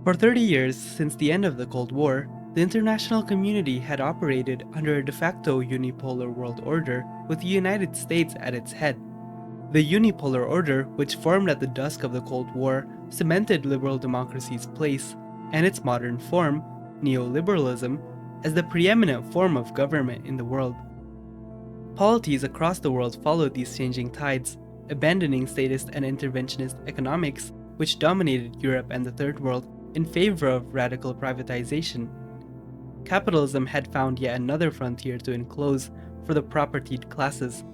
For 30 years since the end of the Cold War, the international community had operated under a de facto unipolar world order with the United States at its head. The unipolar order, which formed at the dusk of the Cold War, cemented liberal democracy's place, and its modern form, neoliberalism, as the preeminent form of government in the world. Polities across the world followed these changing tides, abandoning statist and interventionist economics, which dominated Europe and the Third World, in favor of radical privatization. Capitalism had found yet another frontier to enclose for the propertied classes.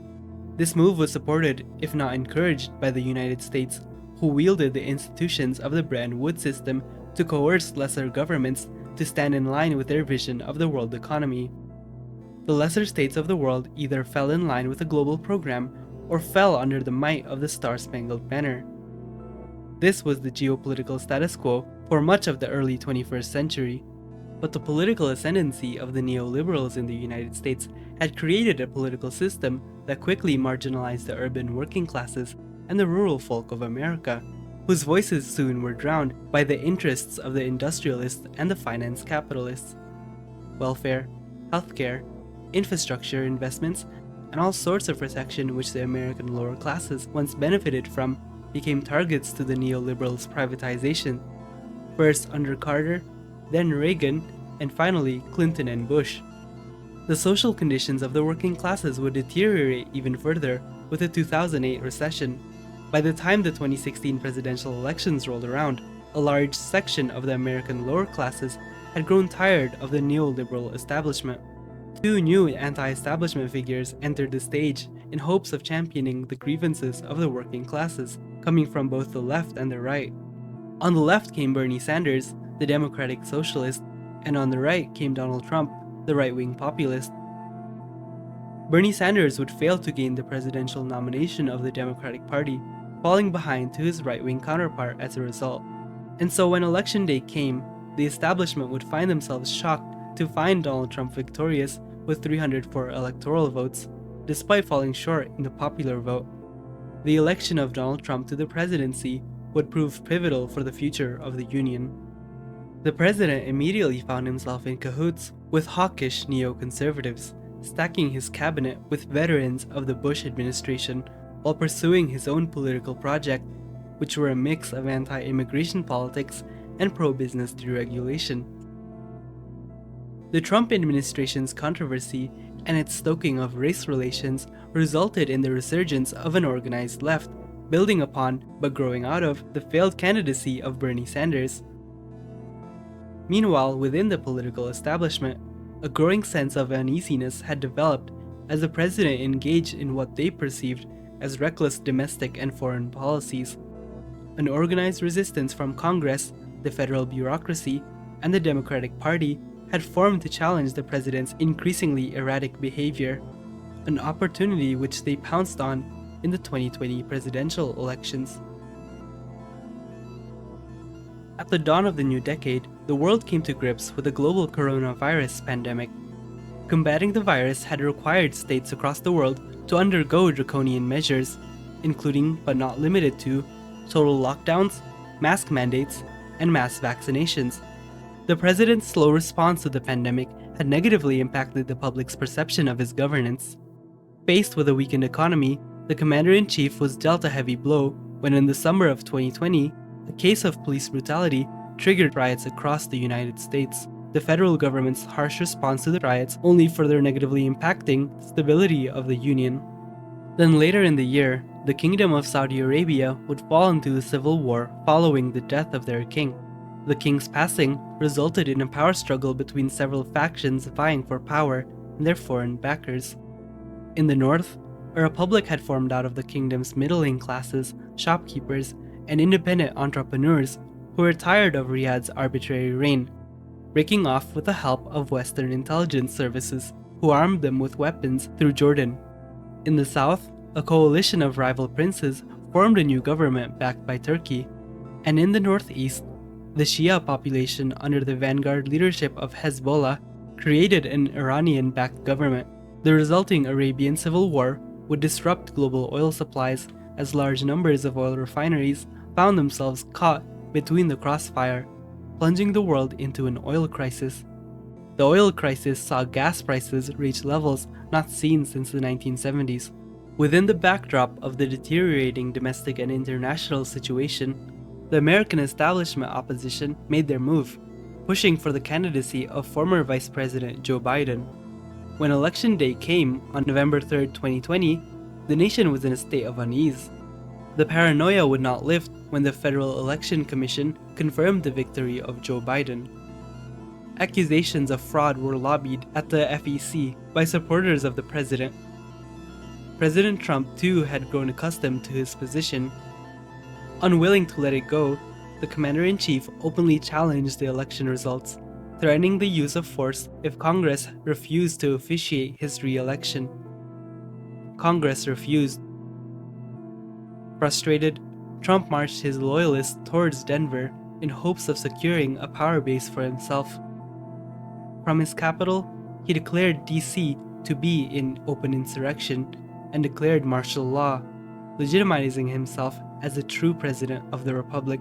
This move was supported, if not encouraged, by the United States, who wielded the institutions of the Bretton Woods system to coerce lesser governments to stand in line with their vision of the world economy. The lesser states of the world either fell in line with the global program or fell under the might of the Star-Spangled Banner. This was the geopolitical status quo for much of the early 21st century. But the political ascendancy of the neoliberals in the United States had created a political system that quickly marginalized the urban working classes and the rural folk of America, whose voices soon were drowned by the interests of the industrialists and the finance capitalists. Welfare, healthcare, infrastructure investments, and all sorts of protection which the American lower classes once benefited from became targets to the neoliberals' privatization, first under Carter, then Reagan, and finally Clinton and Bush. The social conditions of the working classes would deteriorate even further with the 2008 recession. By the time the 2016 presidential elections rolled around, a large section of the American lower classes had grown tired of the neoliberal establishment. Two new anti-establishment figures entered the stage in hopes of championing the grievances of the working classes, coming from both the left and the right. On the left came Bernie Sanders, the Democratic Socialist, and on the right came Donald Trump, the right-wing populist. Bernie Sanders would fail to gain the presidential nomination of the Democratic Party, falling behind to his right-wing counterpart as a result. And so when election day came, the establishment would find themselves shocked to find Donald Trump victorious with 304 electoral votes, despite falling short in the popular vote. The election of Donald Trump to the presidency would prove pivotal for the future of the Union. The president immediately found himself in cahoots with hawkish neoconservatives, stacking his cabinet with veterans of the Bush administration while pursuing his own political project, which were a mix of anti-immigration politics and pro-business deregulation. The Trump administration's controversy and its stoking of race relations resulted in the resurgence of an organized left, building upon, but growing out of, the failed candidacy of Bernie Sanders. Meanwhile, within the political establishment, a growing sense of uneasiness had developed as the president engaged in what they perceived as reckless domestic and foreign policies. An organized resistance from Congress, the federal bureaucracy, and the Democratic Party had formed to challenge the president's increasingly erratic behavior, an opportunity which they pounced on in the 2020 presidential elections. At the dawn of the new decade, the world came to grips with the global coronavirus pandemic. Combating the virus had required states across the world to undergo draconian measures, including but not limited to total lockdowns, mask mandates, and mass vaccinations. The president's slow response to the pandemic had negatively impacted the public's perception of his governance. Faced with a weakened economy, the commander-in-chief was dealt a heavy blow when in the summer of 2020, a case of police brutality triggered riots across the United States. The federal government's harsh response to the riots only further negatively impacting the stability of the Union. Then later in the year, the Kingdom of Saudi Arabia would fall into a civil war following the death of their king. The king's passing resulted in a power struggle between several factions vying for power and their foreign backers. In the north, a republic had formed out of the kingdom's middling classes, shopkeepers, and independent entrepreneurs who were tired of Riyadh's arbitrary reign, breaking off with the help of Western intelligence services, who armed them with weapons through Jordan. In the south, a coalition of rival princes formed a new government backed by Turkey, and in the northeast, the Shia population under the vanguard leadership of Hezbollah created an Iranian-backed government. The resulting Arabian Civil War would disrupt global oil supplies as large numbers of oil refineries found themselves caught between the crossfire, plunging the world into an oil crisis. The oil crisis saw gas prices reach levels not seen since the 1970s. Within the backdrop of the deteriorating domestic and international situation, the American establishment opposition made their move, pushing for the candidacy of former Vice President Joe Biden. When Election Day came on November 3, 2020, the nation was in a state of unease. The paranoia would not lift when the Federal Election Commission confirmed the victory of Joe Biden. Accusations of fraud were lobbied at the FEC by supporters of the president. President Trump too had grown accustomed to his position. Unwilling to let it go, the commander-in-chief openly challenged the election results, threatening the use of force if Congress refused to officiate his re-election. Congress refused. Frustrated, Trump marched his loyalists towards Denver in hopes of securing a power base for himself. From his capital, he declared D.C. to be in open insurrection and declared martial law, legitimizing himself as the true president of the republic.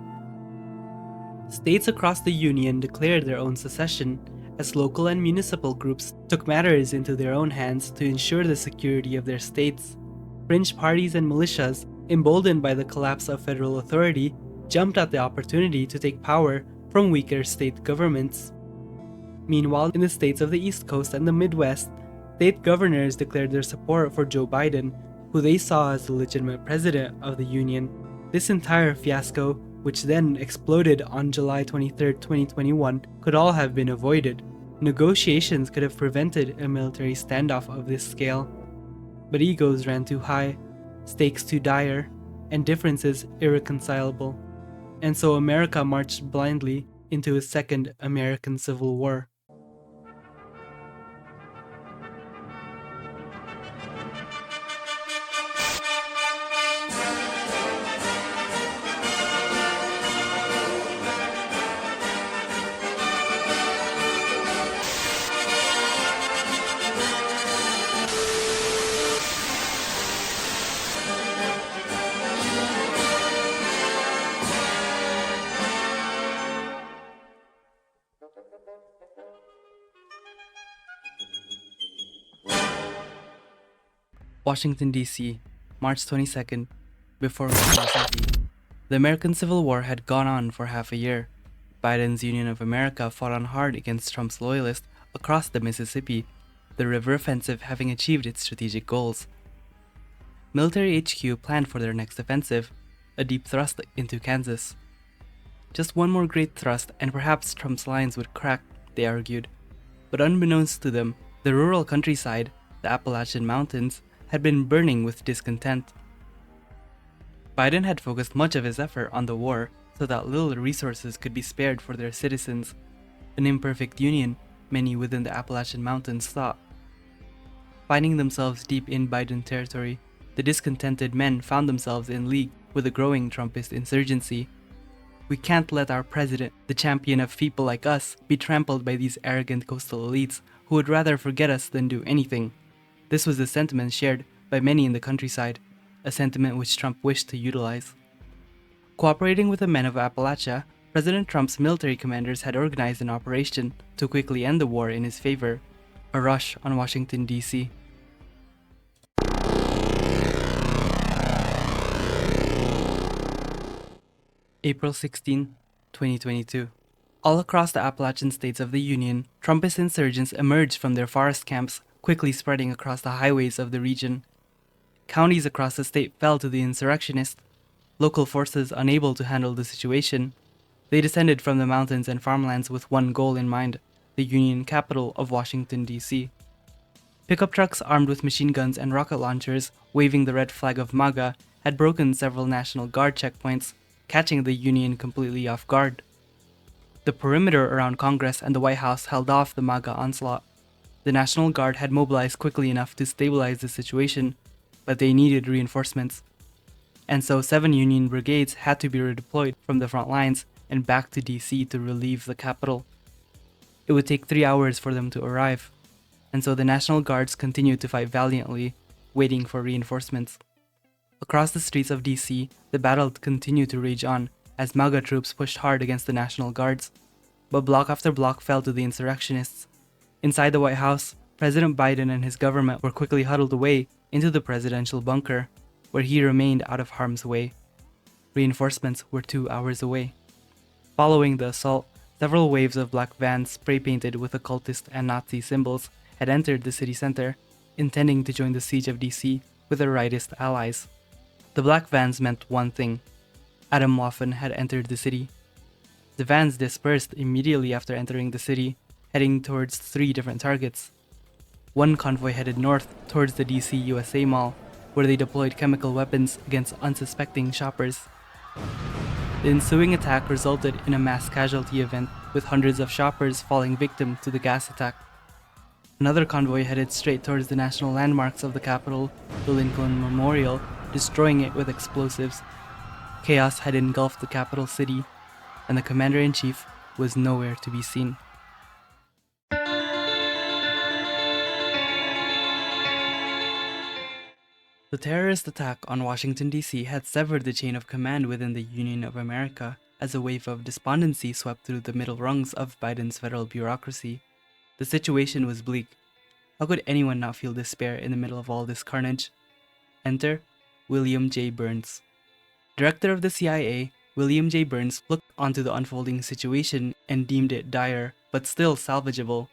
States across the Union declared their own secession, as local and municipal groups took matters into their own hands to ensure the security of their states. Fringe parties and militias, emboldened by the collapse of federal authority, jumped at the opportunity to take power from weaker state governments. Meanwhile, in the states of the East Coast and the Midwest, state governors declared their support for Joe Biden, who they saw as the legitimate president of the Union. This entire fiasco, which then exploded on July 23, 2021, could all have been avoided. Negotiations could have prevented a military standoff of this scale. But egos ran too high, stakes too dire, and differences irreconcilable. And so America marched blindly into a second American Civil War. Washington, D.C., March 22nd, before Cognoscenti. The American Civil War had gone on for half a year. Biden's Union of America fought on hard against Trump's loyalists across the Mississippi, the river offensive having achieved its strategic goals. Military HQ planned for their next offensive, a deep thrust into Kansas. Just one more great thrust and perhaps Trump's lines would crack, they argued. But unbeknownst to them, the rural countryside, the Appalachian Mountains, had been burning with discontent. Biden had focused much of his effort on the war so that little resources could be spared for their citizens, an imperfect union many within the Appalachian Mountains thought. Finding themselves deep in Biden territory, the discontented men found themselves in league with the growing Trumpist insurgency. We can't let our president, the champion of people like us, be trampled by these arrogant coastal elites who would rather forget us than do anything. This was the sentiment shared by many in the countryside, a sentiment which Trump wished to utilize. Cooperating with the men of Appalachia, President Trump's military commanders had organized an operation to quickly end the war in his favor, a rush on Washington, D.C. April 16, 2022. All across the Appalachian states of the Union, Trumpist insurgents emerged from their forest camps, quickly spreading across the highways of the region. Counties across the state fell to the insurrectionists. Local forces unable to handle the situation, they descended from the mountains and farmlands with one goal in mind, the Union capital of Washington, D.C. Pickup trucks armed with machine guns and rocket launchers, waving the red flag of MAGA, had broken several National Guard checkpoints, catching the Union completely off guard. The perimeter around Congress and the White House held off the MAGA onslaught. The National Guard had mobilized quickly enough to stabilize the situation, but they needed reinforcements. And so 7 Union brigades had to be redeployed from the front lines and back to DC to relieve the capital. It would take 3 hours for them to arrive, and so the National Guards continued to fight valiantly, waiting for reinforcements. Across the streets of DC, the battle continued to rage on as MAGA troops pushed hard against the National Guards. but block after block fell to the insurrectionists. Inside the White House, President Biden and his government were quickly huddled away into the presidential bunker, where he remained out of harm's way. Reinforcements were 2 hours away. Following the assault, several waves of black vans spray-painted with occultist and Nazi symbols had entered the city center, intending to join the siege of DC with their rightist allies. The black vans meant one thing: Adam Waffen had entered the city. The vans dispersed immediately after entering the city, heading towards 3 different targets. One convoy headed north towards the DC USA Mall, where they deployed chemical weapons against unsuspecting shoppers. The ensuing attack resulted in a mass casualty event, with hundreds of shoppers falling victim to the gas attack. Another convoy headed straight towards the national landmarks of the capital, the Lincoln Memorial, destroying it with explosives. Chaos had engulfed the capital city, and the commander-in-chief was nowhere to be seen. The terrorist attack on Washington, D.C. had severed the chain of command within the Union of America as a wave of despondency swept through the middle rungs of Biden's federal bureaucracy. The situation was bleak. How could anyone not feel despair in the middle of all this carnage? Enter William J. Burns. Director of the CIA, William J. Burns looked onto the unfolding situation and deemed it dire, but still salvageable.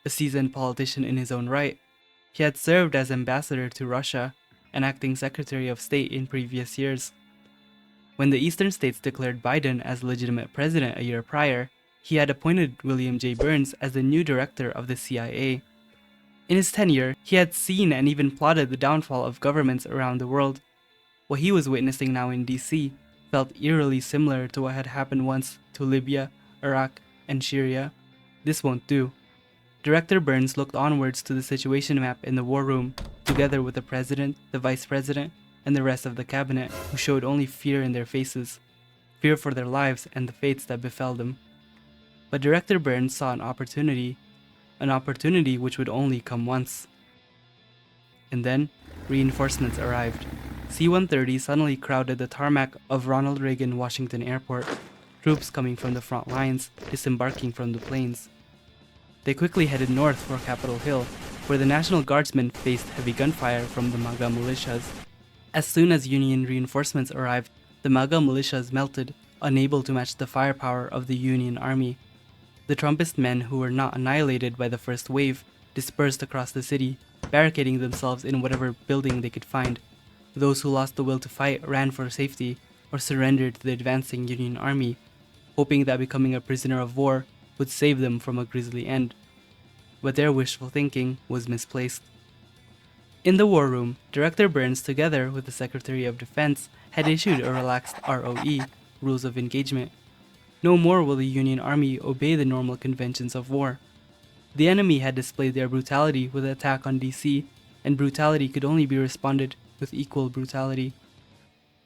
A seasoned politician in his own right, he had served as ambassador to Russia and acting Secretary of State in previous years. When the eastern states declared Biden as legitimate president a year prior, he had appointed William J. Burns as the new director of the CIA. In his tenure, he had seen and even plotted the downfall of governments around the world. What he was witnessing now in DC felt eerily similar to what had happened once to Libya, Iraq, and Syria. This won't do. Director Burns looked onwards to the situation map in the war room, together with the president, the vice president, and the rest of the cabinet, who showed only fear in their faces, fear for their lives and the fates that befell them. But Director Burns saw an opportunity which would only come once. And then, reinforcements arrived. C-130 suddenly crowded the tarmac of Ronald Reagan Washington Airport, troops coming from the front lines, disembarking from the planes. They quickly headed north for Capitol Hill, where the National Guardsmen faced heavy gunfire from the MAGA militias. As soon as Union reinforcements arrived, the MAGA militias melted, unable to match the firepower of the Union Army. The Trumpist men who were not annihilated by the first wave dispersed across the city, barricading themselves in whatever building they could find. Those who lost the will to fight ran for safety or surrendered to the advancing Union Army, hoping that becoming a prisoner of war would save them from a grisly end. But their wishful thinking was misplaced. In the war room, Director Burns, together with the Secretary of Defense, had issued a relaxed ROE, Rules of Engagement. No more will the Union Army obey the normal conventions of war. The enemy had displayed their brutality with the attack on DC, and brutality could only be responded with equal brutality.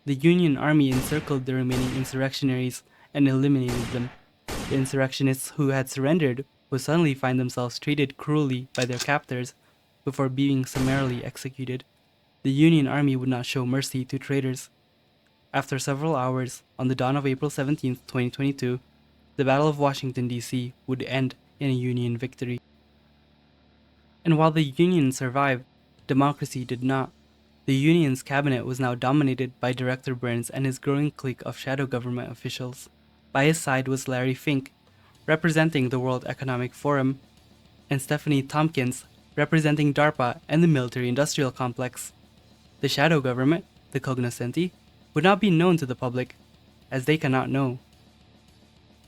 The Union Army encircled the remaining insurrectionaries and eliminated them. The insurrectionists who had surrendered would suddenly find themselves treated cruelly by their captors before being summarily executed. The Union Army would not show mercy to traitors. After several hours, on the dawn of April 17, 2022, the Battle of Washington D.C. would end in a Union victory. And while the Union survived, democracy did not. The Union's cabinet was now dominated by Director Burns and his growing clique of shadow government officials. By his side was Larry Fink, representing the World Economic Forum, and Stephanie Tompkins, representing DARPA and the military-industrial complex. The shadow government, the Cognoscenti, would not be known to the public, as they cannot know.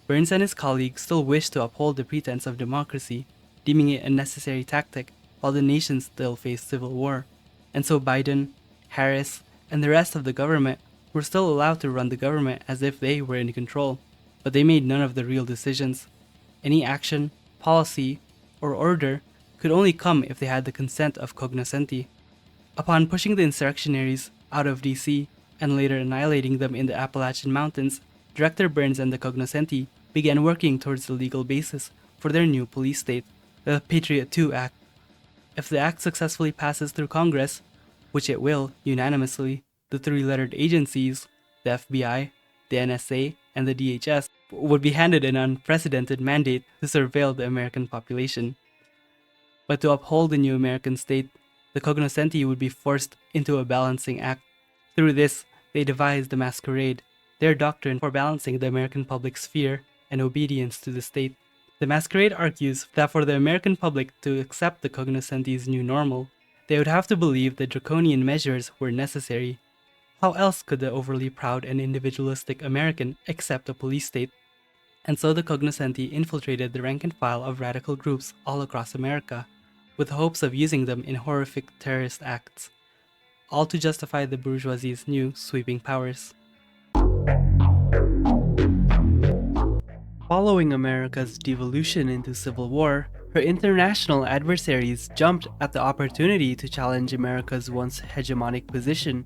Burns and his colleagues still wished to uphold the pretense of democracy, deeming it a necessary tactic while the nation still faced civil war, and so Biden, Harris, and the rest of the government were still allowed to run the government as if they were in control, but they made none of the real decisions. Any action, policy, or order could only come if they had the consent of Cognoscenti. Upon pushing the insurrectionaries out of DC and later annihilating them in the Appalachian Mountains, Director Burns and the Cognoscenti began working towards the legal basis for their new police state, the Patriot II Act. If the act successfully passes through Congress, which it will unanimously, the three-lettered agencies, the FBI, the NSA, and the DHS, would be handed an unprecedented mandate to surveil the American population. But to uphold the new American state, the Cognoscenti would be forced into a balancing act. Through this, they devised the masquerade, their doctrine for balancing the American public's fear and obedience to the state. The masquerade argues that for the American public to accept the Cognoscenti's new normal, they would have to believe that draconian measures were necessary. How else could the overly proud and individualistic American accept a police state? And so the Cognoscenti infiltrated the rank and file of radical groups all across America, with hopes of using them in horrific terrorist acts, all to justify the bourgeoisie's new sweeping powers. Following America's devolution into civil war, her international adversaries jumped at the opportunity to challenge America's once hegemonic position.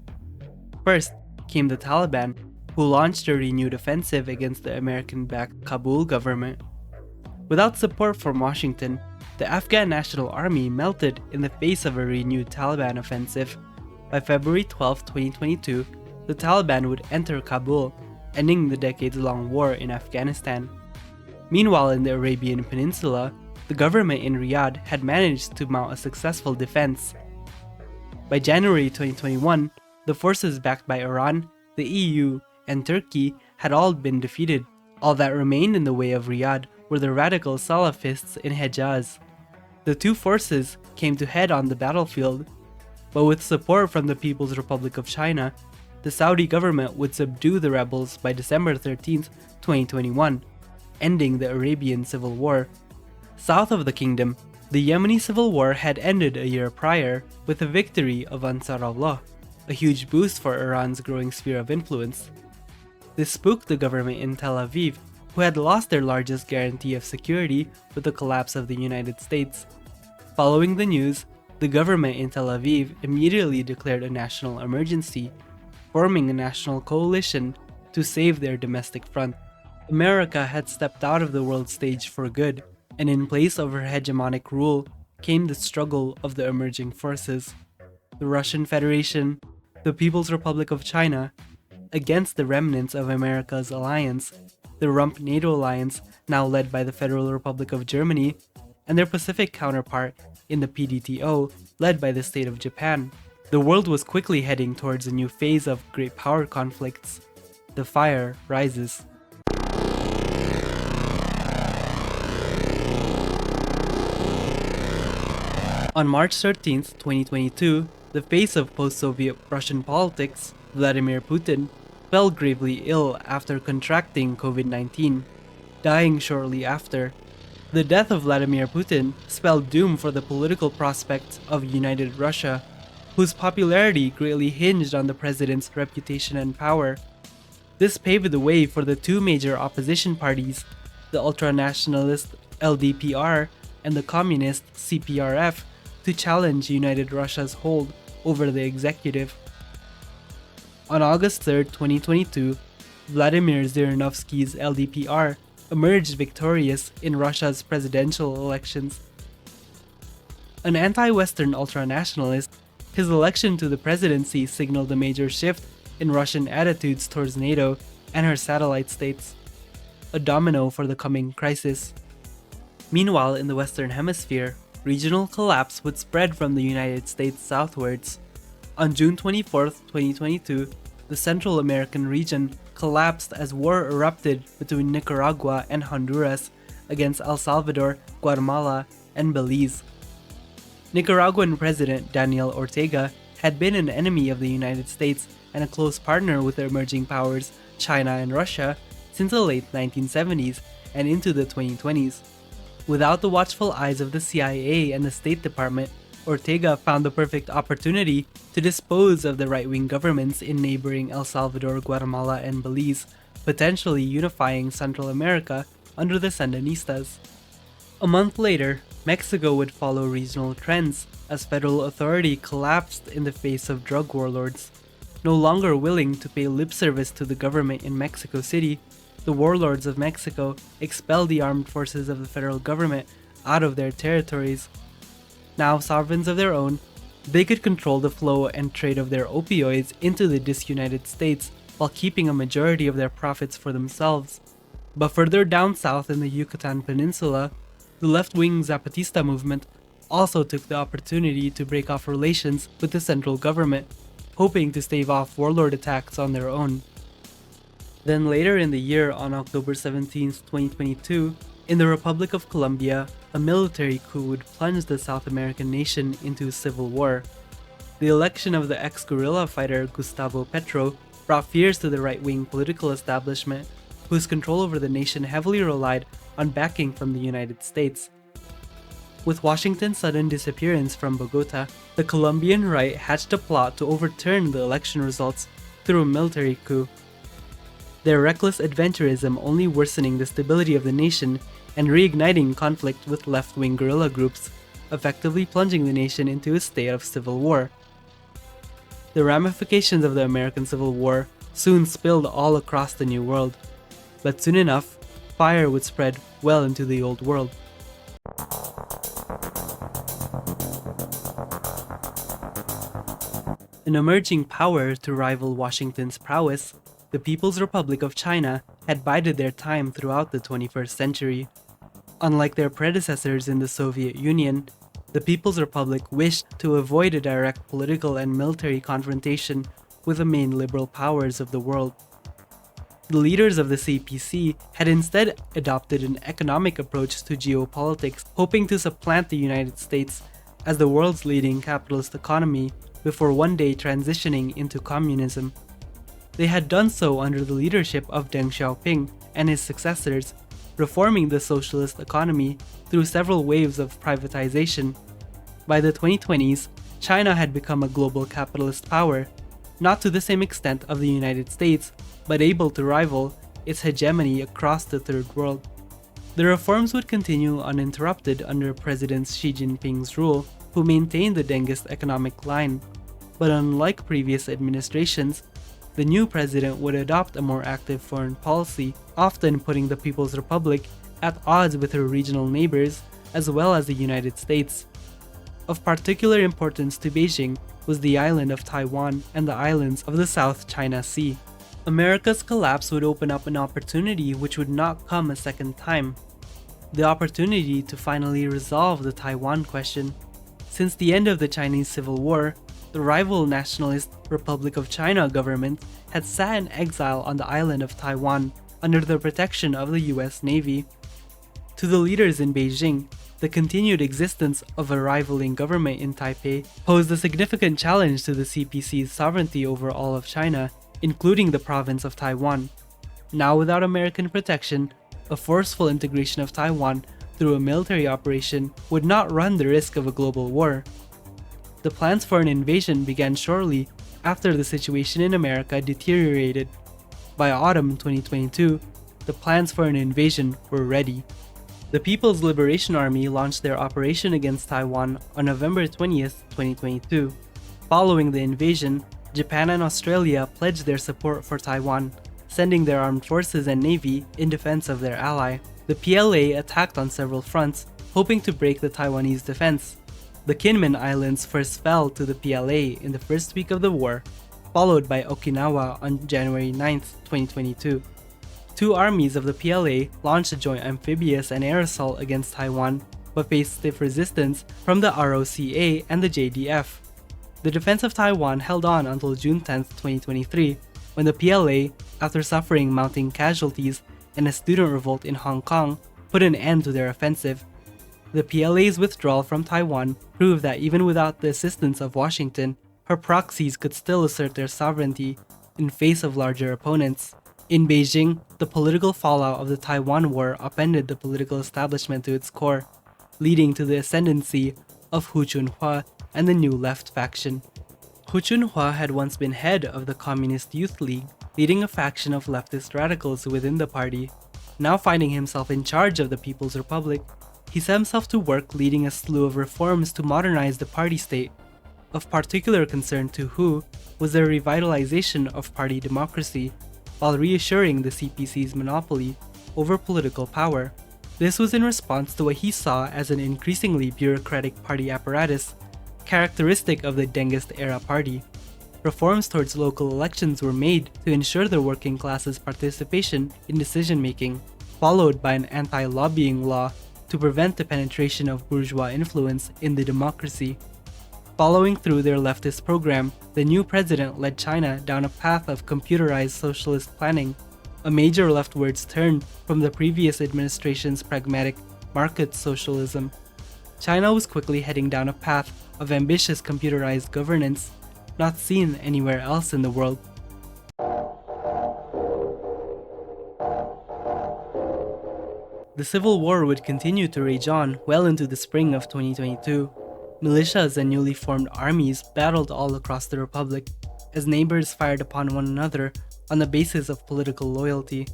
First came the Taliban, who launched a renewed offensive against the American-backed Kabul government. Without support from Washington, the Afghan National Army melted in the face of a renewed Taliban offensive. By February 12, 2022, the Taliban would enter Kabul, ending the decades-long war in Afghanistan. Meanwhile, in the Arabian Peninsula, the government in Riyadh had managed to mount a successful defense. By January 2021, the forces backed by Iran, the EU, and Turkey had all been defeated. All that remained in the way of Riyadh were the radical Salafists in Hejaz. The two forces came to head on the battlefield, but with support from the People's Republic of China, the Saudi government would subdue the rebels by December 13, 2021, ending the Arabian Civil War. South of the kingdom, the Yemeni Civil War had ended a year prior with the victory of Ansar Allah, a huge boost for Iran's growing sphere of influence. This spooked the government in Tel Aviv, who had lost their largest guarantee of security with the collapse of the United States. Following the news, the government in Tel Aviv immediately declared a national emergency, forming a national coalition to save their domestic front. America had stepped out of the world stage for good, and in place of her hegemonic rule came the struggle of the emerging forces. The Russian Federation, the People's Republic of China, against the remnants of America's alliance, the Rump NATO alliance now led by the Federal Republic of Germany, and their Pacific counterpart in the PDTO led by the state of Japan. The world was quickly heading towards a new phase of great power conflicts. The fire rises. On March 13, 2022, the face of post-Soviet Russian politics, Vladimir Putin, fell gravely ill after contracting COVID-19, dying shortly after. The death of Vladimir Putin spelled doom for the political prospects of United Russia, whose popularity greatly hinged on the president's reputation and power. This paved the way for the two major opposition parties, the ultranationalist LDPR and the communist CPRF, to challenge United Russia's hold over the executive. On August 3, 2022, Vladimir Zhirinovsky's LDPR emerged victorious in Russia's presidential elections. An anti-Western ultranationalist, his election to the presidency signaled a major shift in Russian attitudes towards NATO and her satellite states, a domino for the coming crisis. Meanwhile, in the Western Hemisphere, regional collapse would spread from the United States southwards. On June 24, 2022, the Central American region collapsed as war erupted between Nicaragua and Honduras against El Salvador, Guatemala, and Belize. Nicaraguan President Daniel Ortega had been an enemy of the United States and a close partner with the emerging powers China and Russia since the late 1970s and into the 2020s. Without the watchful eyes of the CIA and the State Department, Ortega found the perfect opportunity to dispose of the right-wing governments in neighboring El Salvador, Guatemala, and Belize, potentially unifying Central America under the Sandinistas. A month later, Mexico would follow regional trends as federal authority collapsed in the face of drug warlords. No longer willing to pay lip service to the government in Mexico City, the warlords of Mexico expelled the armed forces of the federal government out of their territories. Now sovereigns of their own, they could control the flow and trade of their opioids into the disunited states while keeping a majority of their profits for themselves. But further down south in the Yucatan Peninsula, the left-wing Zapatista movement also took the opportunity to break off relations with the central government, hoping to stave off warlord attacks on their own. Then later in the year, on October 17, 2022, in the Republic of Colombia, a military coup would plunge the South American nation into civil war. The election of the ex-guerrilla fighter Gustavo Petro brought fears to the right-wing political establishment, whose control over the nation heavily relied on backing from the United States. With Washington's sudden disappearance from Bogota, the Colombian right hatched a plot to overturn the election results through a military coup. Their reckless adventurism only worsening the stability of the nation and reigniting conflict with left-wing guerrilla groups, effectively plunging the nation into a state of civil war. The ramifications of the American Civil War soon spilled all across the New World, but soon enough, fire would spread well into the Old World. An emerging power to rival Washington's prowess, the People's Republic of China had bided their time throughout the 21st century. Unlike their predecessors in the Soviet Union, the People's Republic wished to avoid a direct political and military confrontation with the main liberal powers of the world. The leaders of the CPC had instead adopted an economic approach to geopolitics, hoping to supplant the United States as the world's leading capitalist economy before one day transitioning into communism. They had done so under the leadership of Deng Xiaoping and his successors, reforming the socialist economy through several waves of privatization. By the 2020s, China had become a global capitalist power, not to the same extent of the United States, but able to rival its hegemony across the Third World. The reforms would continue uninterrupted under President Xi Jinping's rule, who maintained the Dengist economic line. But unlike previous administrations, the new president would adopt a more active foreign policy, often putting the People's Republic at odds with her regional neighbors as well as the United States. Of particular importance to Beijing was the island of Taiwan and the islands of the South China Sea. America's collapse would open up an opportunity which would not come a second time. The opportunity to finally resolve the Taiwan question. Since the end of the Chinese Civil War, the rival nationalist Republic of China government had sat in exile on the island of Taiwan under the protection of the US Navy. To the leaders in Beijing, the continued existence of a rivaling government in Taipei posed a significant challenge to the CPC's sovereignty over all of China, including the province of Taiwan. Now without American protection, a forceful integration of Taiwan through a military operation would not run the risk of a global war. The plans for an invasion began shortly after the situation in America deteriorated. By autumn 2022, the plans for an invasion were ready. The People's Liberation Army launched their operation against Taiwan on November 20th, 2022. Following the invasion, Japan and Australia pledged their support for Taiwan, sending their armed forces and navy in defense of their ally. The PLA attacked on several fronts, hoping to break the Taiwanese defense. The Kinmen Islands first fell to the PLA in the first week of the war, followed by Okinawa on January 9, 2022. Two armies of the PLA launched a joint amphibious and air assault against Taiwan, but faced stiff resistance from the ROCA and the JDF. The defense of Taiwan held on until June 10, 2023, when the PLA, after suffering mounting casualties and a student revolt in Hong Kong, put an end to their offensive. The PLA's withdrawal from Taiwan proved that even without the assistance of Washington, her proxies could still assert their sovereignty in face of larger opponents. In Beijing, the political fallout of the Taiwan War upended the political establishment to its core, leading to the ascendancy of Hu Junhua and the New Left faction. Hu Junhua had once been head of the Communist Youth League, leading a faction of leftist radicals within the party. Now finding himself in charge of the People's Republic, he set himself to work leading a slew of reforms to modernize the party state. Of particular concern to Hu was the revitalization of party democracy, while reassuring the CPC's monopoly over political power. This was in response to what he saw as an increasingly bureaucratic party apparatus, characteristic of the Dengist-era party. Reforms towards local elections were made to ensure the working class's participation in decision-making. followed by an anti-lobbying law to prevent the penetration of bourgeois influence in the democracy. Following through their leftist program, the new president led China down a path of computerized socialist planning, a major leftwards turn from the previous administration's pragmatic market socialism. China was quickly heading down a path of ambitious computerized governance, not seen anywhere else in the world. The civil war would continue to rage on well into the spring of 2022. Militias and newly formed armies battled all across the republic, as neighbors fired upon one another on the basis of political loyalty.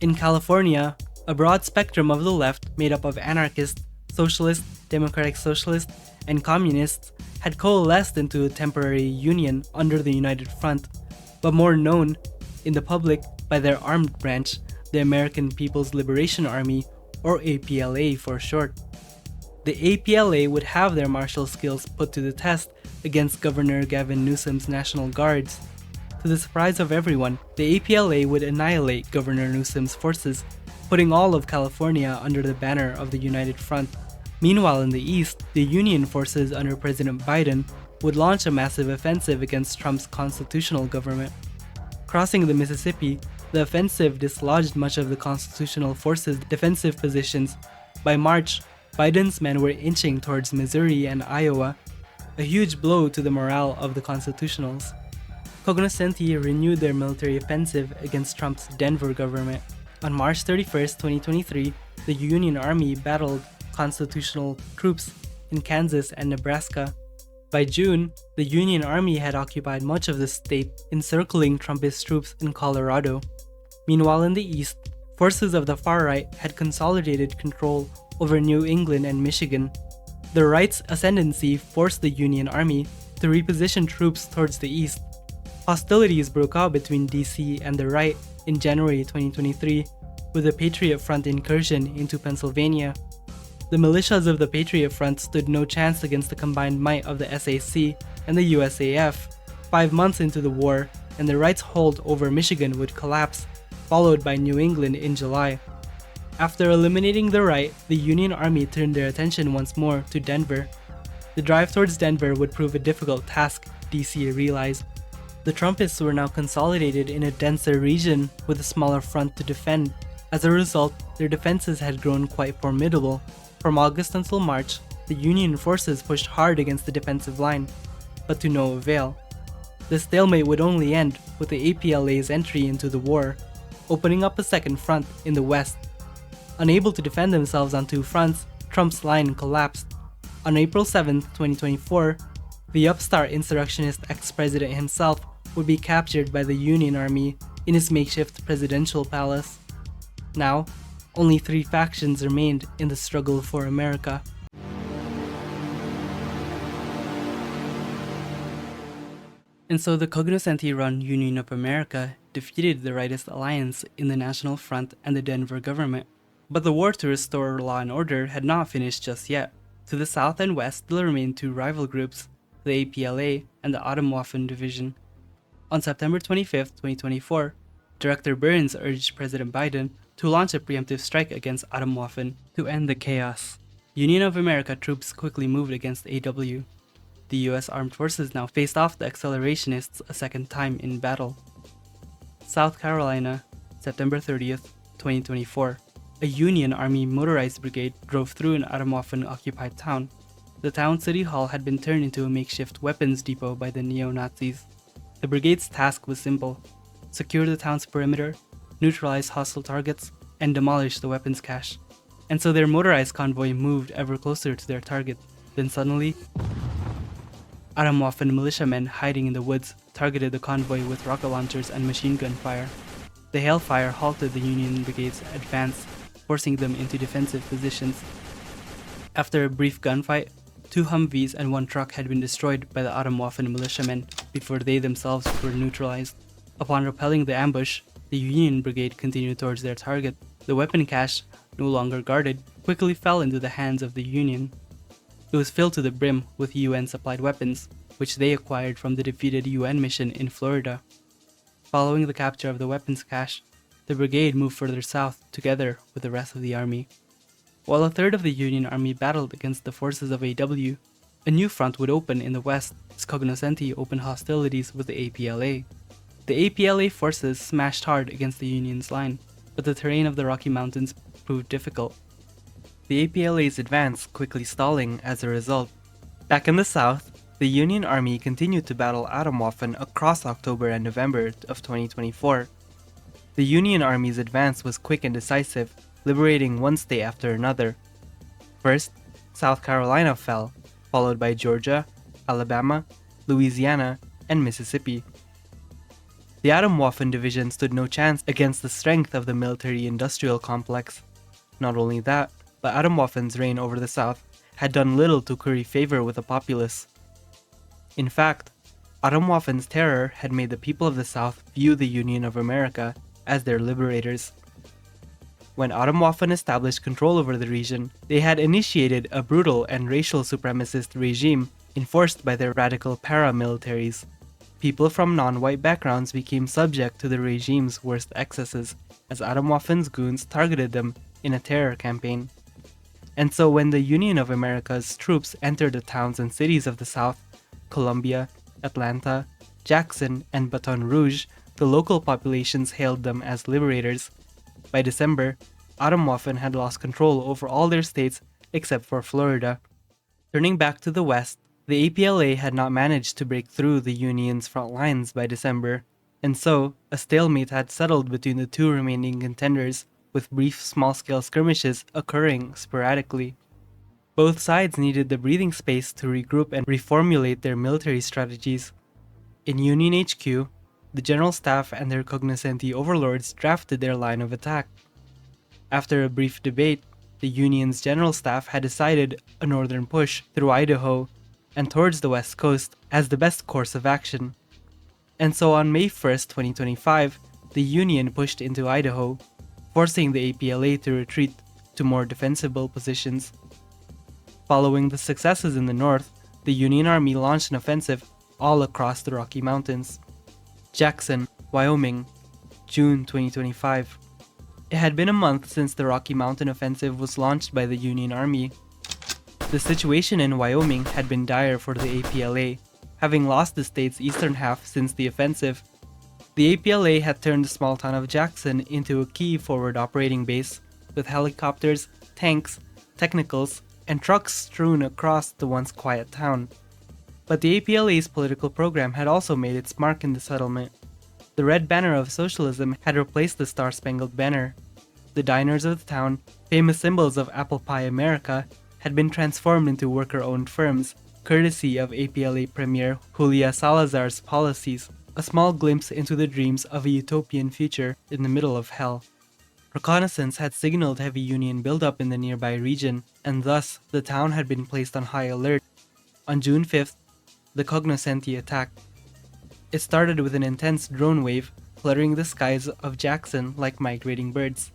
In California, a broad spectrum of the left made up of anarchists, socialists, democratic socialists, and communists had coalesced into a temporary union under the United Front, but more known in the public by their armed branch, the American People's Liberation Army, or APLA for short. The APLA would have their martial skills put to the test against Governor Gavin Newsom's National Guards. To the surprise of everyone, the APLA would annihilate Governor Newsom's forces, putting all of California under the banner of the United Front. Meanwhile, in the East, the Union forces under President Biden would launch a massive offensive against Trump's constitutional government. Crossing the Mississippi, the offensive dislodged much of the constitutional forces' defensive positions. By March, Biden's men were inching towards Missouri and Iowa, a huge blow to the morale of the constitutionals. Cognoscenti renewed their military offensive against Trump's Denver government. On March 31, 2023, the Union Army battled constitutional troops in Kansas and Nebraska. By June, the Union Army had occupied much of the state, encircling Trumpist troops in Colorado. Meanwhile, in the East, forces of the far right had consolidated control over New England and Michigan. The right's ascendancy forced the Union Army to reposition troops towards the east. Hostilities broke out between D.C. and the right in January 2023, with the Patriot Front incursion into Pennsylvania. The militias of the Patriot Front stood no chance against the combined might of the SAC and the USAF. 5 months into the war, and the right's hold over Michigan would collapse, followed by New England in July. After eliminating the right, the Union Army turned their attention once more to Denver. The drive towards Denver would prove a difficult task, D.C. realized. The Trumpists were now consolidated in a denser region with a smaller front to defend. As a result, their defenses had grown quite formidable. From August until March, the Union forces pushed hard against the defensive line, but to no avail. The stalemate would only end with the APLA's entry into the war, opening up a second front in the west. Unable to defend themselves on two fronts, Trump's line collapsed. On April 7, 2024, the upstart insurrectionist ex-president himself would be captured by the Union Army in his makeshift presidential palace. Now, only 3 factions remained in the struggle for America. And so the Cognoscenti-run Union of America defeated the rightist alliance in the National Front and the Denver government. But the war to restore law and order had not finished just yet. To the south and west still remained 2 rival groups, the APLA and the Atomwaffen Division. On September 25, 2024, Director Burns urged President Biden to launch a preemptive strike against Atomwaffen to end the chaos. Union of America troops quickly moved against AW. The US Armed Forces now faced off the accelerationists a second time in battle. South Carolina, September 30th, 2024. A Union Army motorized brigade drove through an Atomwaffen-occupied town. The town city hall had been turned into a makeshift weapons depot by the neo-Nazis. The brigade's task was simple: secure the town's perimeter, neutralize hostile targets, and demolish the weapons cache. And so their motorized convoy moved ever closer to their target. Then suddenly, Atomwaffen militiamen hiding in the woods targeted the convoy with rocket launchers and machine gun fire. The hailfire halted the Union Brigade's advance, forcing them into defensive positions. After a brief gunfight, 2 Humvees and 1 truck had been destroyed by the Atomwaffen militiamen before they themselves were neutralized. Upon repelling the ambush, the Union Brigade continued towards their target. The weapon cache, no longer guarded, quickly fell into the hands of the Union. It was filled to the brim with UN-supplied weapons, which they acquired from the defeated UN mission in Florida. Following the capture of the weapons cache, the brigade moved further south together with the rest of the army. While a third of the Union army battled against the forces of AW, a new front would open in the west as Cognoscenti opened hostilities with the APLA. The APLA forces smashed hard against the Union's line, but the terrain of the Rocky Mountains proved difficult. The APLA's advance quickly stalling as a result. Back in the south, the Union Army continued to battle Atomwaffen across October and November of 2024. The Union Army's advance was quick and decisive, liberating one state after another. First, South Carolina fell, followed by Georgia, Alabama, Louisiana, and Mississippi. The Atomwaffen division stood no chance against the strength of the military-industrial complex. Not only that, but Atomwaffen's reign over the South had done little to curry favor with the populace. In fact, Atomwaffen's terror had made the people of the South view the Union of America as their liberators. When Atomwaffen established control over the region, they had initiated a brutal and racial supremacist regime enforced by their radical paramilitaries. People from non-white backgrounds became subject to the regime's worst excesses, as Atomwaffen's goons targeted them in a terror campaign. And so when the Union of America's troops entered the towns and cities of the South, Columbia, Atlanta, Jackson, and Baton Rouge, the local populations hailed them as liberators. By December, Atomwaffen had lost control over all their states except for Florida. Turning back to the west, the APLA had not managed to break through the Union's front lines by December, and so a stalemate had settled between the two remaining contenders, with brief small-scale skirmishes occurring sporadically. Both sides needed the breathing space to regroup and reformulate their military strategies. In Union HQ, the General Staff and their Cognoscenti overlords drafted their line of attack. After a brief debate, the Union's General Staff had decided a northern push through Idaho and towards the west coast as the best course of action. And so on May 1st, 2025, the Union pushed into Idaho, forcing the APLA to retreat to more defensible positions. Following the successes in the north, the Union Army launched an offensive all across the Rocky Mountains. Jackson, Wyoming, June 2025. It had been a month since the Rocky Mountain Offensive was launched by the Union Army. The situation in Wyoming had been dire for the APLA, having lost the state's eastern half since the offensive. The APLA had turned the small town of Jackson into a key forward operating base, with helicopters, tanks, technicals, and trucks strewn across the once quiet town. But the APLA's political program had also made its mark in the settlement. The red banner of socialism had replaced the Star-Spangled Banner. The diners of the town, famous symbols of apple pie America, had been transformed into worker-owned firms, courtesy of APLA Premier Julia Salazar's policies, a small glimpse into the dreams of a utopian future in the middle of hell. Reconnaissance had signaled heavy Union buildup in the nearby region, and thus the town had been placed on high alert. On June 5th, the Cognoscenti attacked. It started with an intense drone wave, fluttering the skies of Jackson like migrating birds.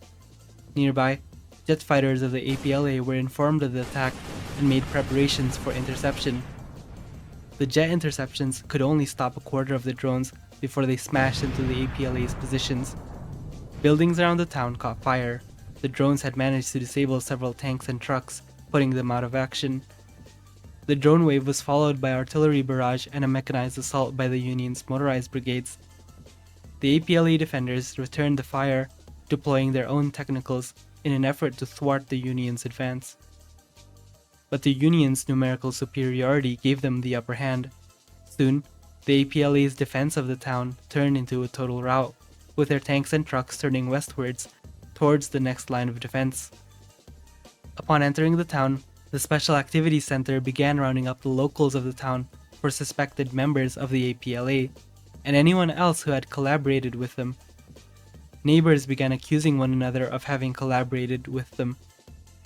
Nearby, jet fighters of the APLA were informed of the attack and made preparations for interception. The jet interceptions could only stop a quarter of the drones before they smashed into the APLA's positions. Buildings around the town caught fire. The drones had managed to disable several tanks and trucks, putting them out of action. The drone wave was followed by artillery barrage and a mechanized assault by the Union's motorized brigades. The APLA defenders returned the fire, deploying their own technicals in an effort to thwart the Union's advance. But the Union's numerical superiority gave them the upper hand. Soon, the APLA's defense of the town turned into a total rout, with their tanks and trucks turning westwards towards the next line of defense. Upon entering the town, the Special Activities Center began rounding up the locals of the town for suspected members of the APLA, and anyone else who had collaborated with them. Neighbors began accusing one another of having collaborated with them,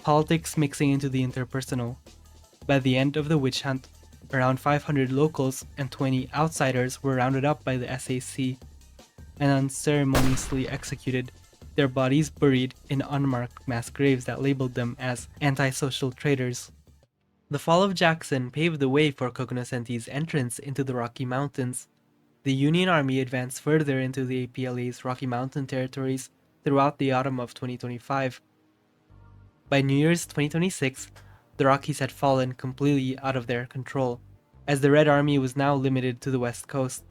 politics mixing into the interpersonal. By the end of the witch hunt, around 500 locals and 20 outsiders were rounded up by the SAC and unceremoniously executed, their bodies buried in unmarked mass graves that labeled them as antisocial traitors. The fall of Jackson paved the way for Cognoscenti's entrance into the Rocky Mountains. The Union Army advanced further into the APLA's Rocky Mountain territories, throughout the autumn of 2025. By New Year's 2026, the Rockies had fallen completely out of their control, as the Red Army was now limited to the west coast.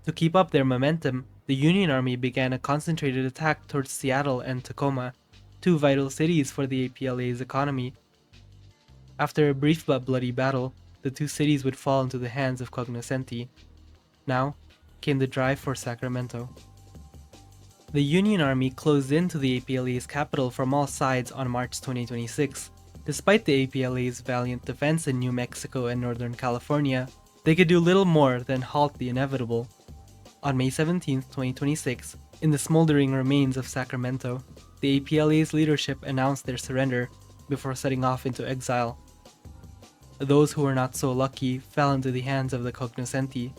To keep up their momentum, the Union Army began a concentrated attack towards Seattle and Tacoma, two vital cities for the APLA's economy. After a brief but bloody battle, the two cities would fall into the hands of Cognoscenti. Now came the drive for Sacramento. The Union Army closed into the APLA's capital from all sides on March 2026. Despite the APLA's valiant defense in New Mexico and Northern California, they could do little more than halt the inevitable. On May 17, 2026, in the smoldering remains of Sacramento, the APLA's leadership announced their surrender before setting off into exile. Those who were not so lucky fell into the hands of the Cognoscenti,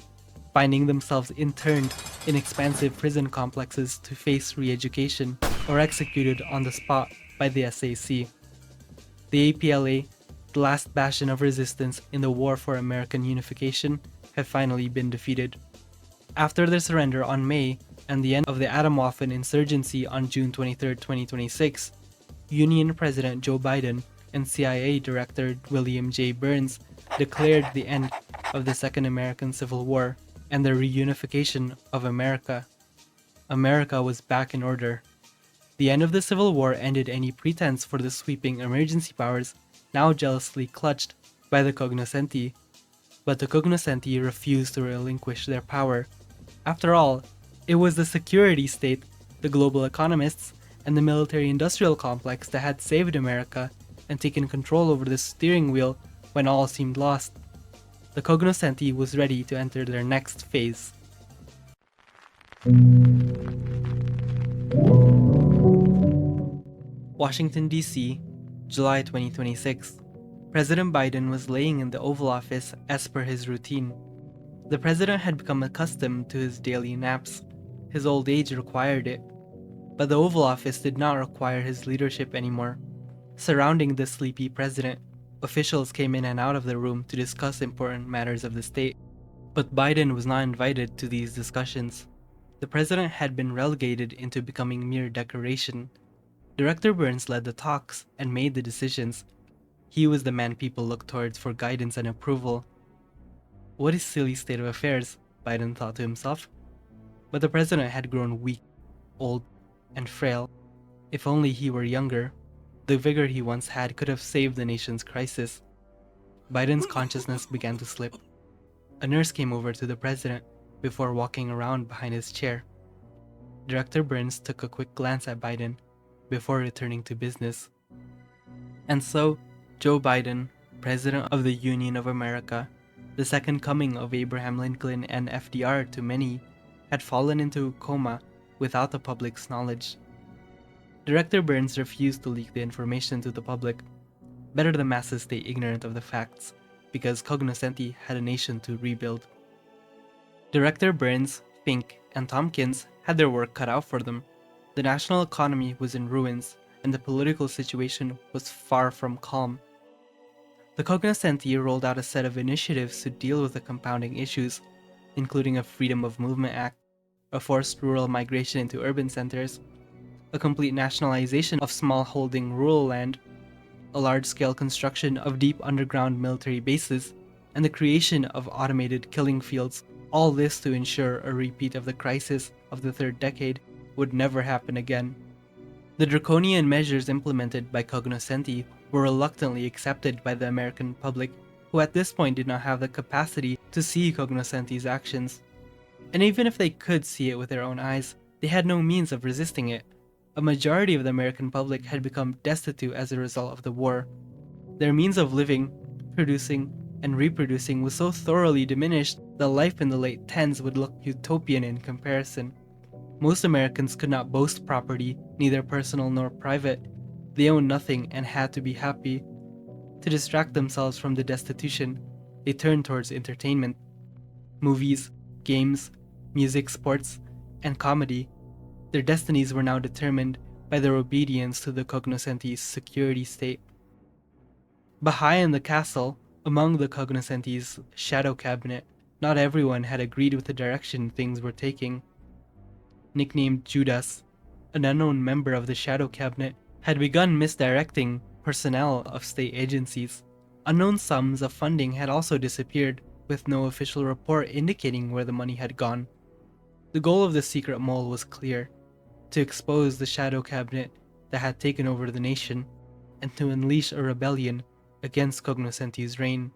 finding themselves interned in expansive prison complexes to face re-education or executed on the spot by the SAC. The APLA, the last bastion of resistance in the war for American unification, had finally been defeated. After their surrender on May and the end of the Atomwaffen insurgency on June 23, 2026, Union President Joe Biden and CIA Director William J. Burns declared the end of the Second American Civil War and the reunification of America. America was back in order. The end of the Civil War ended any pretense for the sweeping emergency powers now jealously clutched by the Cognoscenti. But the Cognoscenti refused to relinquish their power. After all, it was the security state, the global economists, and the military-industrial complex that had saved America and taken control over the steering wheel when all seemed lost. The Cognoscenti was ready to enter their next phase. Washington, D.C., July 2026. President Biden was laying in the Oval Office as per his routine. The president had become accustomed to his daily naps. His old age required it. But the Oval Office did not require his leadership anymore. Surrounding the sleepy president, officials came in and out of the room to discuss important matters of the state. But Biden was not invited to these discussions. The president had been relegated into becoming mere decoration. Director Burns led the talks and made the decisions. He was the man people looked towards for guidance and approval. What a silly state of affairs, Biden thought to himself. But the president had grown weak, old, and frail. If only he were younger, the vigor he once had could have saved the nation's crisis. Biden's consciousness began to slip. A nurse came over to the president before walking around behind his chair. Director Burns took a quick glance at Biden before returning to business. And so, Joe Biden, President of the Union of America, the second coming of Abraham Lincoln and FDR to many, had fallen into a coma without the public's knowledge. Director Burns refused to leak the information to the public. Better the masses stay ignorant of the facts, because Cognoscenti had a nation to rebuild. Director Burns, Fink, and Tompkins had their work cut out for them. The national economy was in ruins, and the political situation was far from calm. The Cognoscenti rolled out a set of initiatives to deal with the compounding issues, including a Freedom of Movement Act, a forced rural migration into urban centers, a complete nationalization of small-holding rural land, a large-scale construction of deep underground military bases, and the creation of automated killing fields, all this to ensure a repeat of the crisis of the third decade would never happen again. The draconian measures implemented by Cognoscenti were reluctantly accepted by the American public, who at this point did not have the capacity to see Cognoscenti's actions. And even if they could see it with their own eyes, they had no means of resisting it. A majority of the American public had become destitute as a result of the war. Their means of living, producing, and reproducing was so thoroughly diminished that life in the late tens would look utopian in comparison. Most Americans could not boast property, neither personal nor private. They owned nothing and had to be happy. To distract themselves from the destitution, they turned towards entertainment. Movies, games, music, sports, and comedy. Their destinies were now determined by their obedience to the Cognoscenti's security state. But high in the castle, among the Cognoscenti's shadow cabinet, not everyone had agreed with the direction things were taking. Nicknamed Judas, an unknown member of the Shadow Cabinet, had begun misdirecting personnel of state agencies. Unknown sums of funding had also disappeared, with no official report indicating where the money had gone. The goal of the secret mole was clear: to expose the Shadow Cabinet that had taken over the nation, and to unleash a rebellion against Cognoscenti's reign.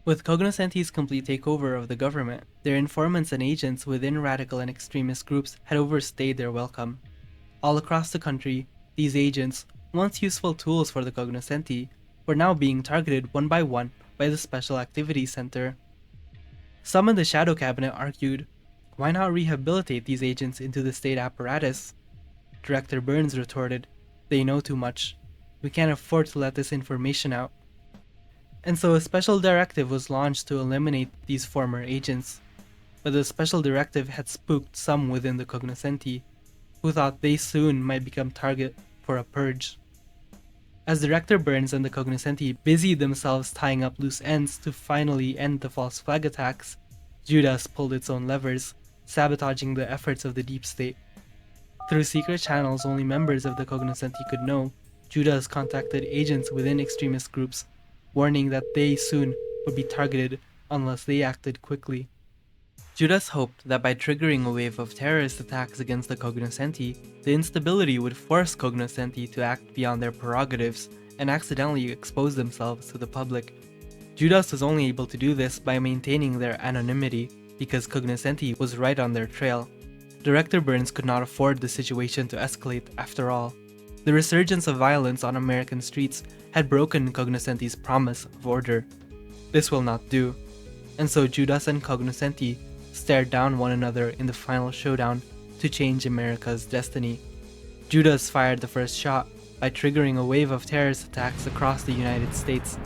With Cognoscenti's complete takeover of the government, their informants and agents within radical and extremist groups had overstayed their welcome. All across the country, these agents, once useful tools for the Cognoscenti, were now being targeted one by one by the Special Activities Center. Some in the Shadow Cabinet argued, why not rehabilitate these agents into the state apparatus? Director Burns retorted, they know too much. We can't afford to let this information out. And so a special directive was launched to eliminate these former agents. But the special directive had spooked some within the Cognoscenti, who thought they soon might become target for a purge. As Director Burns and the Cognoscenti busied themselves tying up loose ends to finally end the false flag attacks, Judas pulled its own levers, sabotaging the efforts of the deep state. Through secret channels only members of the Cognoscenti could know, Judas contacted agents within extremist groups, warning that they soon would be targeted unless they acted quickly. Judas hoped that by triggering a wave of terrorist attacks against the Cognoscenti, the instability would force Cognoscenti to act beyond their prerogatives and accidentally expose themselves to the public. Judas was only able to do this by maintaining their anonymity, because Cognoscenti was right on their trail. Director Burns could not afford the situation to escalate after all. The resurgence of violence on American streets had broken Cognoscenti's promise of order. This will not do, and so Judas and Cognoscenti stared down one another in the final showdown to change America's destiny. Judas fired the first shot by triggering a wave of terrorist attacks across the United States.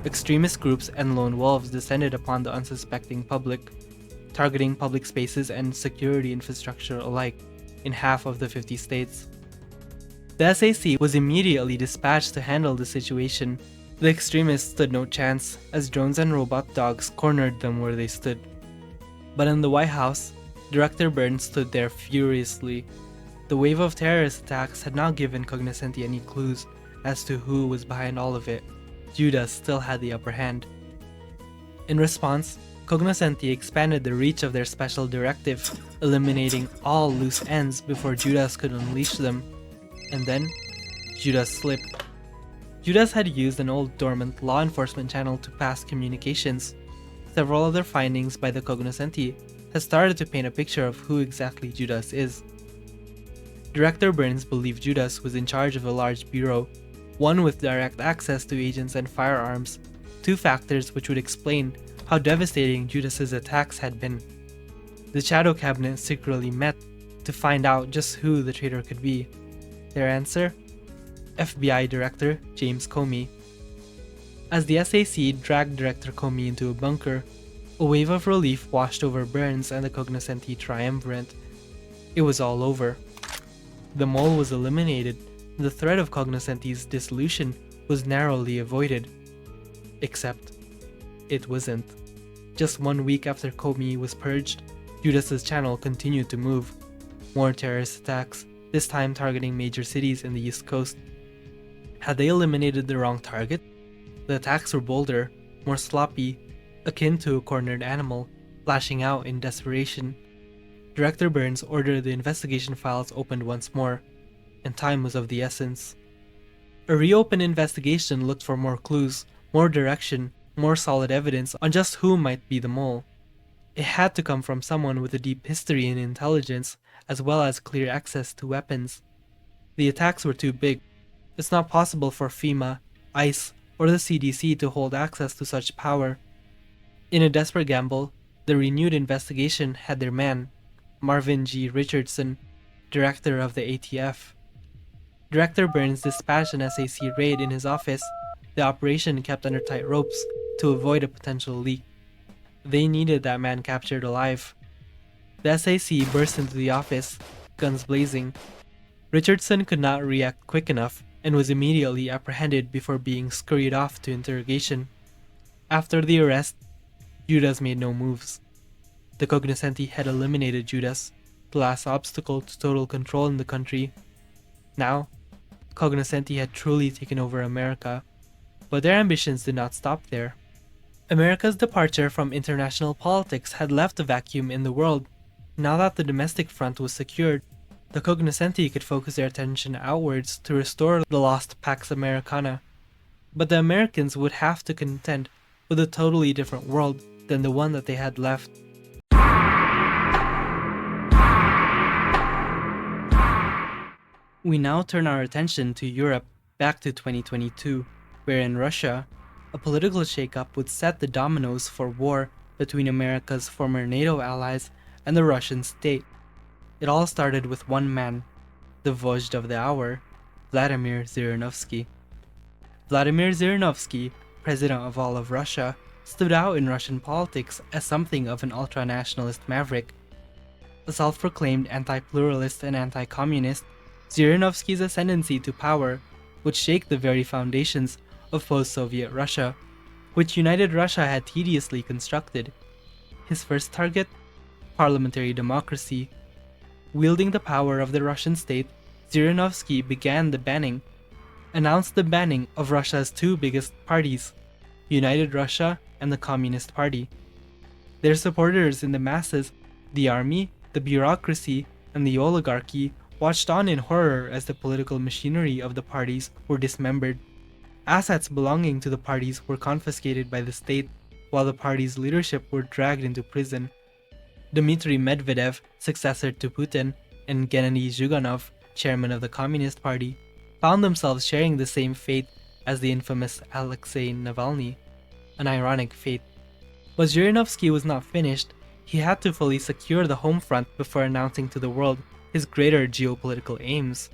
Extremist groups and lone wolves descended upon the unsuspecting public, targeting public spaces and security infrastructure alike in half of the 50 states. The SAC was immediately dispatched to handle the situation. The extremists stood no chance, as drones and robot dogs cornered them where they stood. But in the White House, Director Burns stood there furiously. The wave of terrorist attacks had not given Cognoscenti any clues as to who was behind all of it. Judas still had the upper hand. In response, Cognoscenti expanded the reach of their special directive, eliminating all loose ends before Judas could unleash them. And then, Judas slipped. Judas had used an old dormant law enforcement channel to pass communications. Several other findings by the Cognoscenti has started to paint a picture of who exactly Judas is. Director Burns believed Judas was in charge of a large bureau, one with direct access to agents and firearms, two factors which would explain how devastating Judas's attacks had been. The Shadow Cabinet secretly met to find out just who the traitor could be. Their answer? FBI Director James Comey. As the SAC dragged Director Comey into a bunker, a wave of relief washed over Burns and the Cognoscenti triumvirate. It was all over. The mole was eliminated, and the threat of Cognoscenti's dissolution was narrowly avoided. Except, it wasn't. Just 1 week after Comey was purged, Judas's channel continued to move. More terrorist attacks, this time targeting major cities in the East Coast. Had they eliminated the wrong target? The attacks were bolder, more sloppy, akin to a cornered animal, lashing out in desperation. Director Burns ordered the investigation files opened once more, and time was of the essence. A reopened investigation looked for more clues, more direction, more solid evidence on just who might be the mole. It had to come from someone with a deep history in intelligence, as well as clear access to weapons. The attacks were too big. It's not possible for FEMA, ICE, or the CDC to hold access to such power. In a desperate gamble, the renewed investigation had their man, Marvin G. Richardson, director of the ATF. Director Burns dispatched an SAC raid in his office, the operation kept under tight ropes to avoid a potential leak. They needed that man captured alive. The SAC burst into the office, guns blazing. Richardson could not react quick enough and was immediately apprehended before being scurried off to interrogation. After the arrest, Judas made no moves. The Cognoscenti had eliminated Judas, the last obstacle to total control in the country. Now, Cognoscenti had truly taken over America, but their ambitions did not stop there. America's departure from international politics had left a vacuum in the world. Now that the domestic front was secured, the Cognoscenti could focus their attention outwards to restore the lost Pax Americana. But the Americans would have to contend with a totally different world than the one that they had left. We now turn our attention to Europe back to 2022, where in Russia, a political shakeup would set the dominoes for war between America's former NATO allies and the Russian state. It all started with one man, the vozhd of the hour, Vladimir Zhirinovsky. Vladimir Zhirinovsky, president of all of Russia, stood out in Russian politics as something of an ultra-nationalist maverick. A self-proclaimed anti-pluralist and anti-communist, Zhirinovsky's ascendancy to power would shake the very foundations of post-Soviet Russia, which united Russia had tediously constructed. His first target? Parliamentary democracy. Wielding the power of the Russian state, Zhirinovsky announced the banning of Russia's two biggest parties, United Russia and the Communist Party. Their supporters in the masses, the army, the bureaucracy, and the oligarchy watched on in horror as the political machinery of the parties were dismembered. Assets belonging to the parties were confiscated by the state, while the party's leadership were dragged into prison. Dmitry Medvedev, successor to Putin, and Gennady Zhuganov, chairman of the Communist Party, found themselves sharing the same fate as the infamous Alexei Navalny. An ironic fate. But Zhirinovsky was not finished. He had to fully secure the home front before announcing to the world his greater geopolitical aims.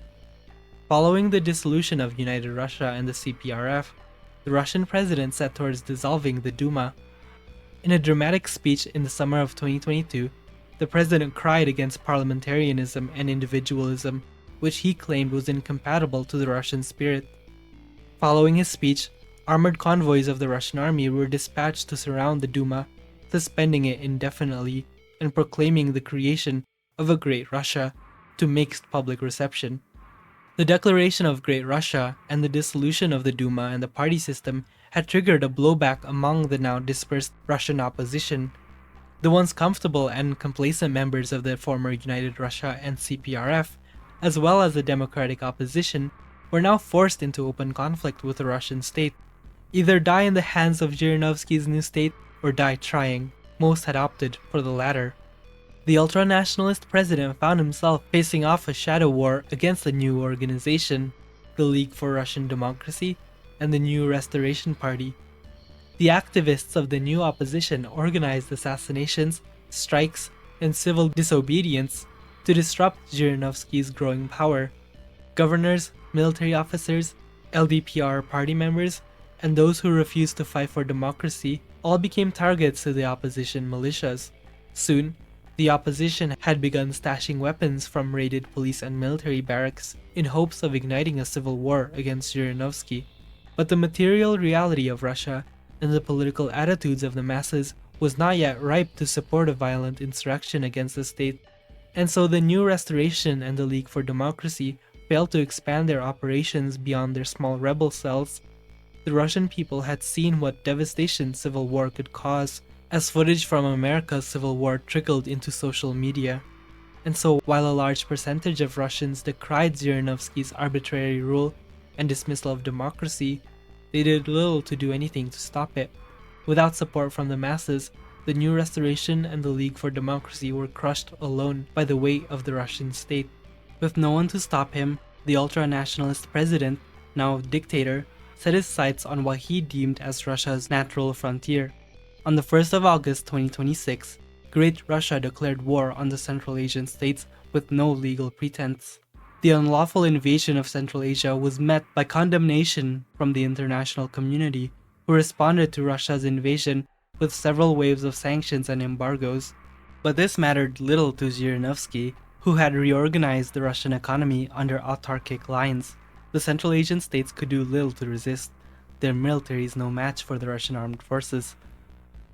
Following the dissolution of United Russia and the CPRF, the Russian president set towards dissolving the Duma. In a dramatic speech in the summer of 2022, the president cried against parliamentarianism and individualism, which he claimed was incompatible to the Russian spirit. Following his speech, armored convoys of the Russian army were dispatched to surround the Duma, suspending it indefinitely and proclaiming the creation of a Great Russia to mixed public reception. The declaration of Great Russia and the dissolution of the Duma and the party system had triggered a blowback among the now dispersed Russian opposition. The once comfortable and complacent members of the former United Russia and CPRF, as well as the democratic opposition, were now forced into open conflict with the Russian state. Either die in the hands of Zhirinovsky's new state or die trying. Most had opted for the latter. The ultra-nationalist president found himself facing off a shadow war against the new organization, the League for Russian Democracy and the New Restoration Party. The activists of the new opposition organized assassinations, strikes, and civil disobedience to disrupt Zhirinovsky's growing power. Governors, military officers, LDPR party members, and those who refused to fight for democracy all became targets to the opposition militias. Soon, the opposition had begun stashing weapons from raided police and military barracks in hopes of igniting a civil war against Zhirinovsky. But the material reality of Russia and the political attitudes of the masses was not yet ripe to support a violent insurrection against the state, and so the New Restoration and the League for Democracy failed to expand their operations beyond their small rebel cells. The Russian people had seen what devastation civil war could cause, as footage from America's civil war trickled into social media. And so while a large percentage of Russians decried Zhirinovsky's arbitrary rule and dismissal of democracy, they did little to do anything to stop it. Without support from the masses, the New Restoration and the League for Democracy were crushed alone by the weight of the Russian state. With no one to stop him, the ultra-nationalist president, now dictator, set his sights on what he deemed as Russia's natural frontier. On the 1st of August 2026, Great Russia declared war on the Central Asian states with no legal pretense. The unlawful invasion of Central Asia was met by condemnation from the international community, who responded to Russia's invasion with several waves of sanctions and embargoes. But this mattered little to Zhirinovsky, who had reorganized the Russian economy under autarkic lines. The Central Asian states could do little to resist. Their military is no match for the Russian armed forces.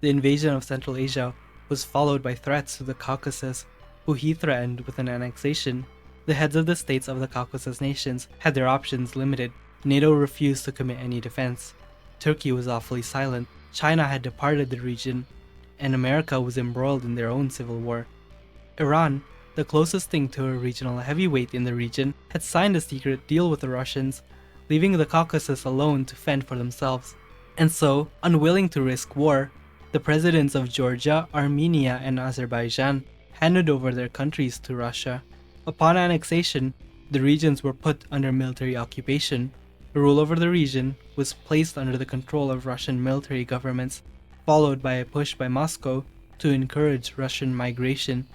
The invasion of Central Asia was followed by threats to the Caucasus, who he threatened with an annexation. The heads of the states of the Caucasus nations had their options limited. NATO refused to commit any defense. Turkey was awfully silent. China had departed the region, and America was embroiled in their own civil war. Iran, the closest thing to a regional heavyweight in the region, had signed a secret deal with the Russians, leaving the Caucasus alone to fend for themselves. And so, unwilling to risk war, the presidents of Georgia, Armenia, and Azerbaijan handed over their countries to Russia. Upon annexation, the regions were put under military occupation. The rule over the region was placed under the control of Russian military governments, followed by a push by Moscow to encourage Russian migration.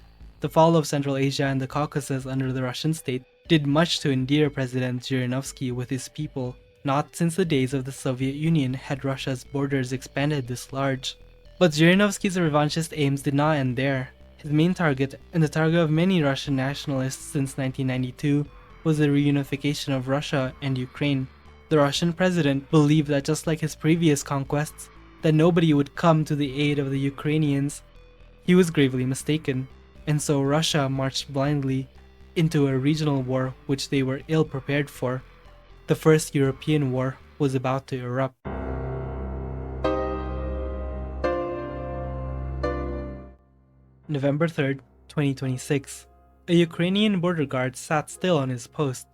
The fall of Central Asia and the Caucasus under the Russian state did much to endear President Zhirinovsky with his people. Not since the days of the Soviet Union had Russia's borders expanded this large. But Zhirinovsky's revanchist aims did not end there. His main target, and the target of many Russian nationalists since 1992, was the reunification of Russia and Ukraine. The Russian president believed that just like his previous conquests, that nobody would come to the aid of the Ukrainians. He was gravely mistaken, and so Russia marched blindly into a regional war which they were ill prepared for. The First European War was about to erupt. November 3rd, 2026. A Ukrainian border guard sat still on his post.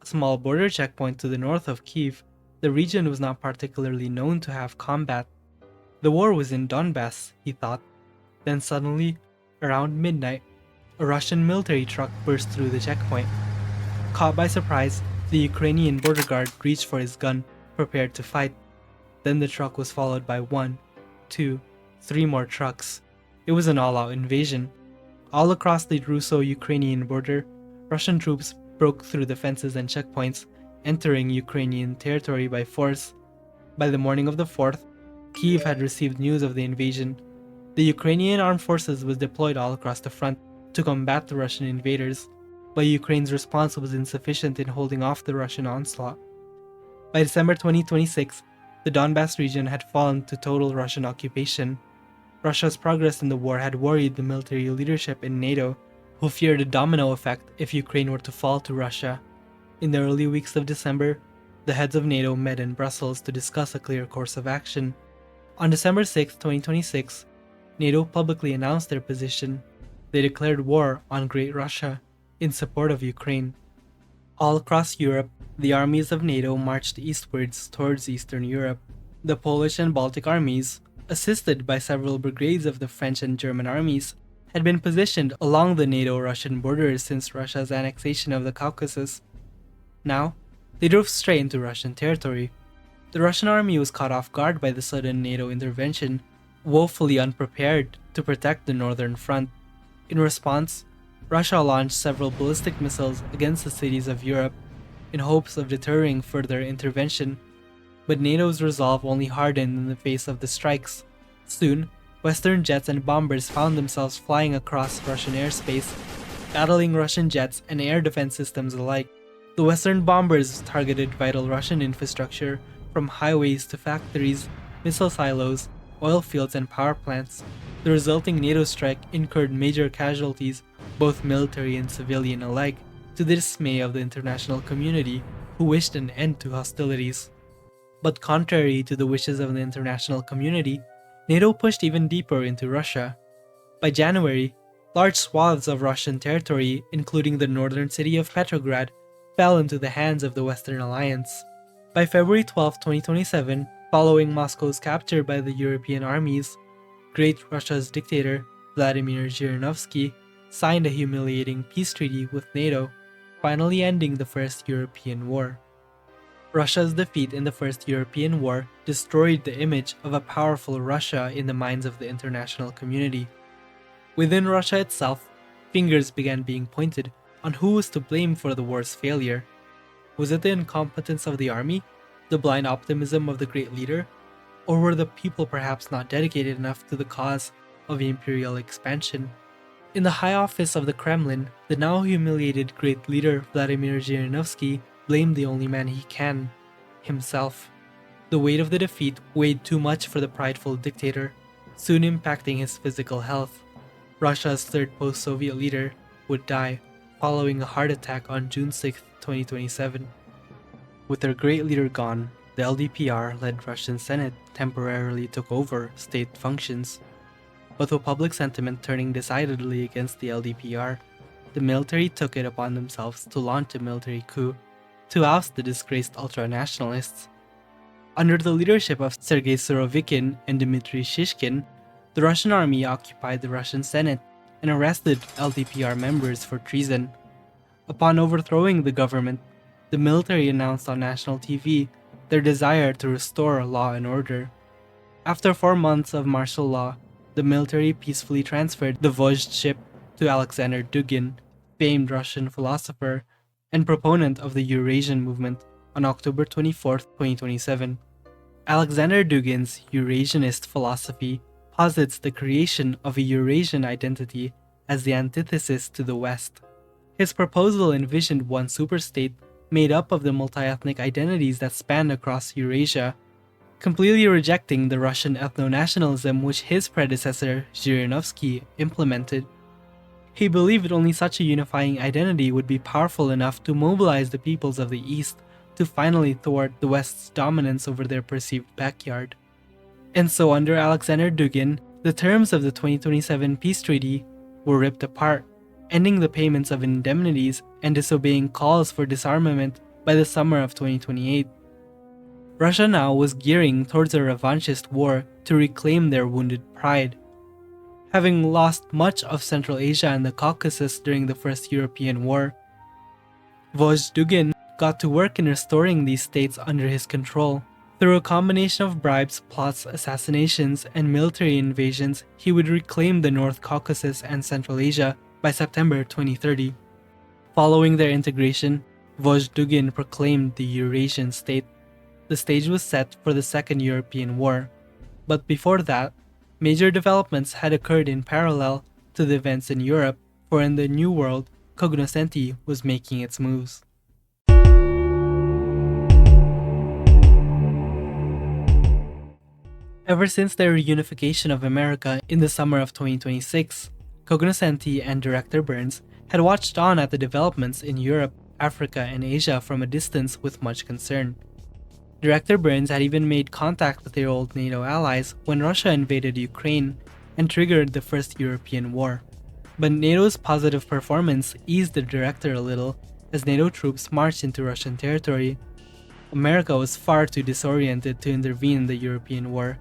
A small border checkpoint to the north of Kyiv, the region was not particularly known to have combat. The war was in Donbass, he thought. Then suddenly, around midnight, a Russian military truck burst through the checkpoint. Caught by surprise, the Ukrainian border guard reached for his gun, prepared to fight. Then the truck was followed by 1, 2, 3 more trucks. It was an all-out invasion. All across the Russo-Ukrainian border, Russian troops broke through the fences and checkpoints, entering Ukrainian territory by force. By the morning of the 4th, Kyiv had received news of the invasion. The Ukrainian armed forces was deployed all across the front to combat the Russian invaders, but Ukraine's response was insufficient in holding off the Russian onslaught. By December 2026, the Donbass region had fallen to total Russian occupation. Russia's progress in the war had worried the military leadership in NATO, who feared a domino effect if Ukraine were to fall to Russia. In the early weeks of December, the heads of NATO met in Brussels to discuss a clear course of action. On December 6, 2026, NATO publicly announced their position. They declared war on Great Russia in support of Ukraine. All across Europe, the armies of NATO marched eastwards towards Eastern Europe. The Polish and Baltic armies, assisted by several brigades of the French and German armies, had been positioned along the NATO-Russian borders since Russia's annexation of the Caucasus. Now, they drove straight into Russian territory. The Russian army was caught off guard by the sudden NATO intervention, woefully unprepared to protect the northern front. In response, Russia launched several ballistic missiles against the cities of Europe in hopes of deterring further intervention, but NATO's resolve only hardened in the face of the strikes. Soon, Western jets and bombers found themselves flying across Russian airspace, battling Russian jets and air defense systems alike. The Western bombers targeted vital Russian infrastructure, from highways to factories, missile silos, oil fields, and power plants. The resulting NATO strike incurred major casualties, both military and civilian alike, to the dismay of the international community, who wished an end to hostilities. But contrary to the wishes of the international community, NATO pushed even deeper into Russia. By January, large swaths of Russian territory, including the northern city of Petrograd, fell into the hands of the Western Alliance. By February 12, 2027, following Moscow's capture by the European armies, Great Russia's dictator, Vladimir Zhirinovsky, signed a humiliating peace treaty with NATO, finally ending the First European War. Russia's defeat in the First European War destroyed the image of a powerful Russia in the minds of the international community. Within Russia itself, fingers began being pointed on who was to blame for the war's failure. Was it the incompetence of the army, the blind optimism of the great leader, or were the people perhaps not dedicated enough to the cause of imperial expansion? In the high office of the Kremlin, the now humiliated great leader Vladimir Zhirinovsky blamed the only man he can, himself. The weight of the defeat weighed too much for the prideful dictator, soon impacting his physical health. Russia's third post-Soviet leader, would die following a heart attack on June 6, 2027. With their great leader gone, the LDPR-led Russian Senate temporarily took over state functions. But with public sentiment turning decidedly against the LDPR, the military took it upon themselves to launch a military coup to oust the disgraced ultranationalists. Under the leadership of Sergei Surovikin and Dmitry Shishkin, the Russian army occupied the Russian Senate and arrested LDPR members for treason. Upon overthrowing the government, the military announced on national TV their desire to restore law and order. After 4 months of martial law, the military peacefully transferred the vozdship to Alexander Dugin, famed Russian philosopher and proponent of the Eurasian movement, on October 24, 2027. Alexander Dugin's Eurasianist philosophy posits the creation of a Eurasian identity as the antithesis to the West. His proposal envisioned one superstate made up of the multi-ethnic identities that spanned across Eurasia, completely rejecting the Russian ethno-nationalism which his predecessor Zhirinovsky implemented. He believed only such a unifying identity would be powerful enough to mobilize the peoples of the East to finally thwart the West's dominance over their perceived backyard. And so under Alexander Dugin, the terms of the 2027 peace treaty were ripped apart, ending the payments of indemnities and disobeying calls for disarmament by the summer of 2028. Russia now was gearing towards a revanchist war to reclaim their wounded pride. Having lost much of Central Asia and the Caucasus during the First European War, Vozhd Dugin got to work in restoring these states under his control. Through a combination of bribes, plots, assassinations, and military invasions, he would reclaim the North Caucasus and Central Asia by September 2030. Following their integration, Vozhd Dugin proclaimed the Eurasian state. The stage was set for the Second European War, but before that, major developments had occurred in parallel to the events in Europe, for in the New World, Cognoscenti was making its moves. Ever since their reunification of America in the summer of 2026, Cognoscenti and Director Burns had watched on at the developments in Europe, Africa, and Asia from a distance with much concern. Director Burns had even made contact with their old NATO allies when Russia invaded Ukraine and triggered the First European War. But NATO's positive performance eased the director a little as NATO troops marched into Russian territory. America was far too disoriented to intervene in the European War,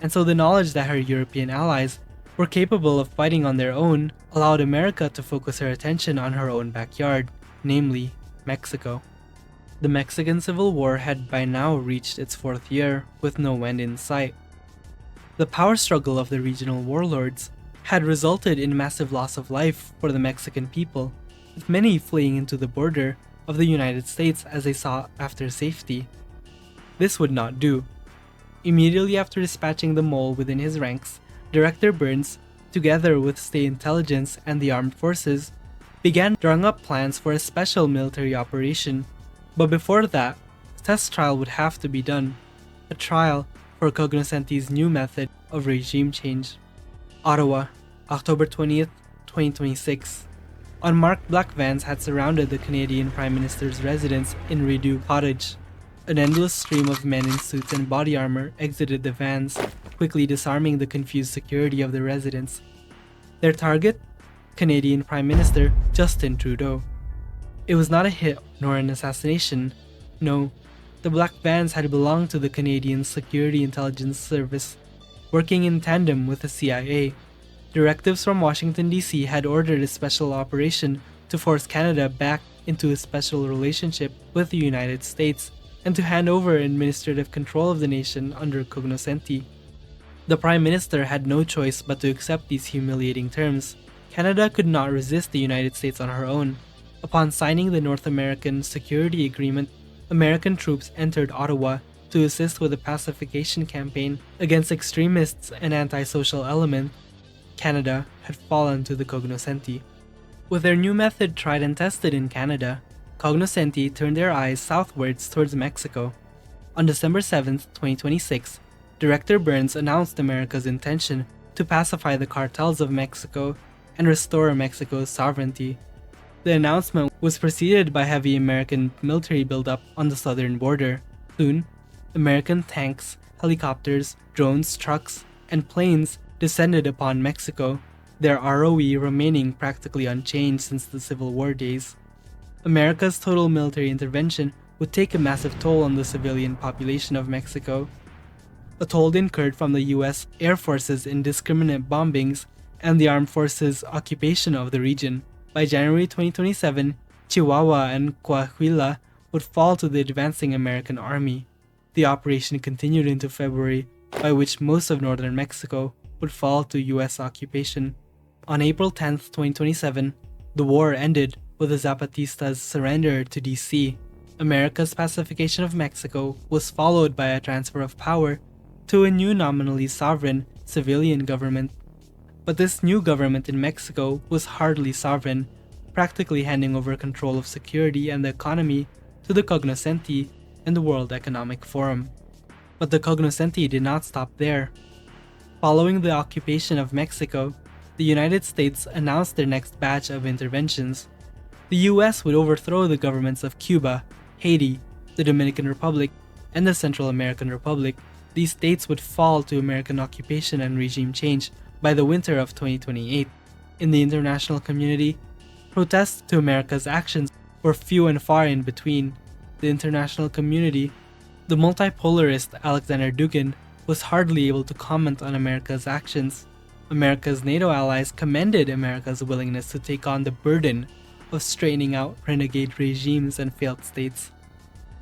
and so the knowledge that her European allies were capable of fighting on their own allowed America to focus her attention on her own backyard, namely Mexico. The Mexican Civil War had by now reached its 4th year with no end in sight. The power struggle of the regional warlords had resulted in massive loss of life for the Mexican people, with many fleeing into the border of the United States as they sought after safety. This would not do. Immediately after dispatching the mole within his ranks, Director Burns, together with state intelligence and the armed forces, began drawing up plans for a special military operation. But before that, a test trial would have to be done, a trial for Cognoscenti's new method of regime change. Ottawa, October 20th, 2026. Unmarked black vans had surrounded the Canadian Prime Minister's residence in Rideau Cottage. An endless stream of men in suits and body armor exited the vans, quickly disarming the confused security of the residence. Their target? Canadian Prime Minister Justin Trudeau. It was not a hit nor an assassination. No, the black vans had belonged to the Canadian Security Intelligence Service, working in tandem with the CIA. Directives from Washington D.C. had ordered a special operation to force Canada back into a special relationship with the United States and to hand over administrative control of the nation under Cognoscenti. The Prime Minister had no choice but to accept these humiliating terms. Canada could not resist the United States on her own. Upon signing the North American Security Agreement, American troops entered Ottawa to assist with a pacification campaign against extremists and antisocial elements. Canada had fallen to the Cognoscenti. With their new method tried and tested in Canada, Cognoscenti turned their eyes southwards towards Mexico. On December 7, 2026, Director Burns announced America's intention to pacify the cartels of Mexico and restore Mexico's sovereignty. The announcement was preceded by heavy American military buildup on the southern border. Soon, American tanks, helicopters, drones, trucks, and planes descended upon Mexico, their ROE remaining practically unchanged since the Civil War days. America's total military intervention would take a massive toll on the civilian population of Mexico. A toll incurred from the US Air Force's indiscriminate bombings and the armed forces' occupation of the region. By January 2027, Chihuahua and Coahuila would fall to the advancing American army. The operation continued into February, by which most of northern Mexico would fall to US occupation. On April 10, 2027, the war ended with the Zapatistas' surrender to D.C. America's pacification of Mexico was followed by a transfer of power to a new nominally sovereign civilian government. But this new government in Mexico was hardly sovereign, practically handing over control of security and the economy to the Cognoscenti and the World Economic Forum. But the Cognoscenti did not stop there. Following the occupation of Mexico, the United States announced their next batch of interventions. The US would overthrow the governments of Cuba, Haiti, the Dominican Republic, and the Central American Republic. These states would fall to American occupation and regime change by the winter of 2028. In the international community, protests to America's actions were few and far in between. The international community, the multipolarist Alexander Dugin, was hardly able to comment on America's actions. America's NATO allies commended America's willingness to take on the burden of straightening out renegade regimes and failed states.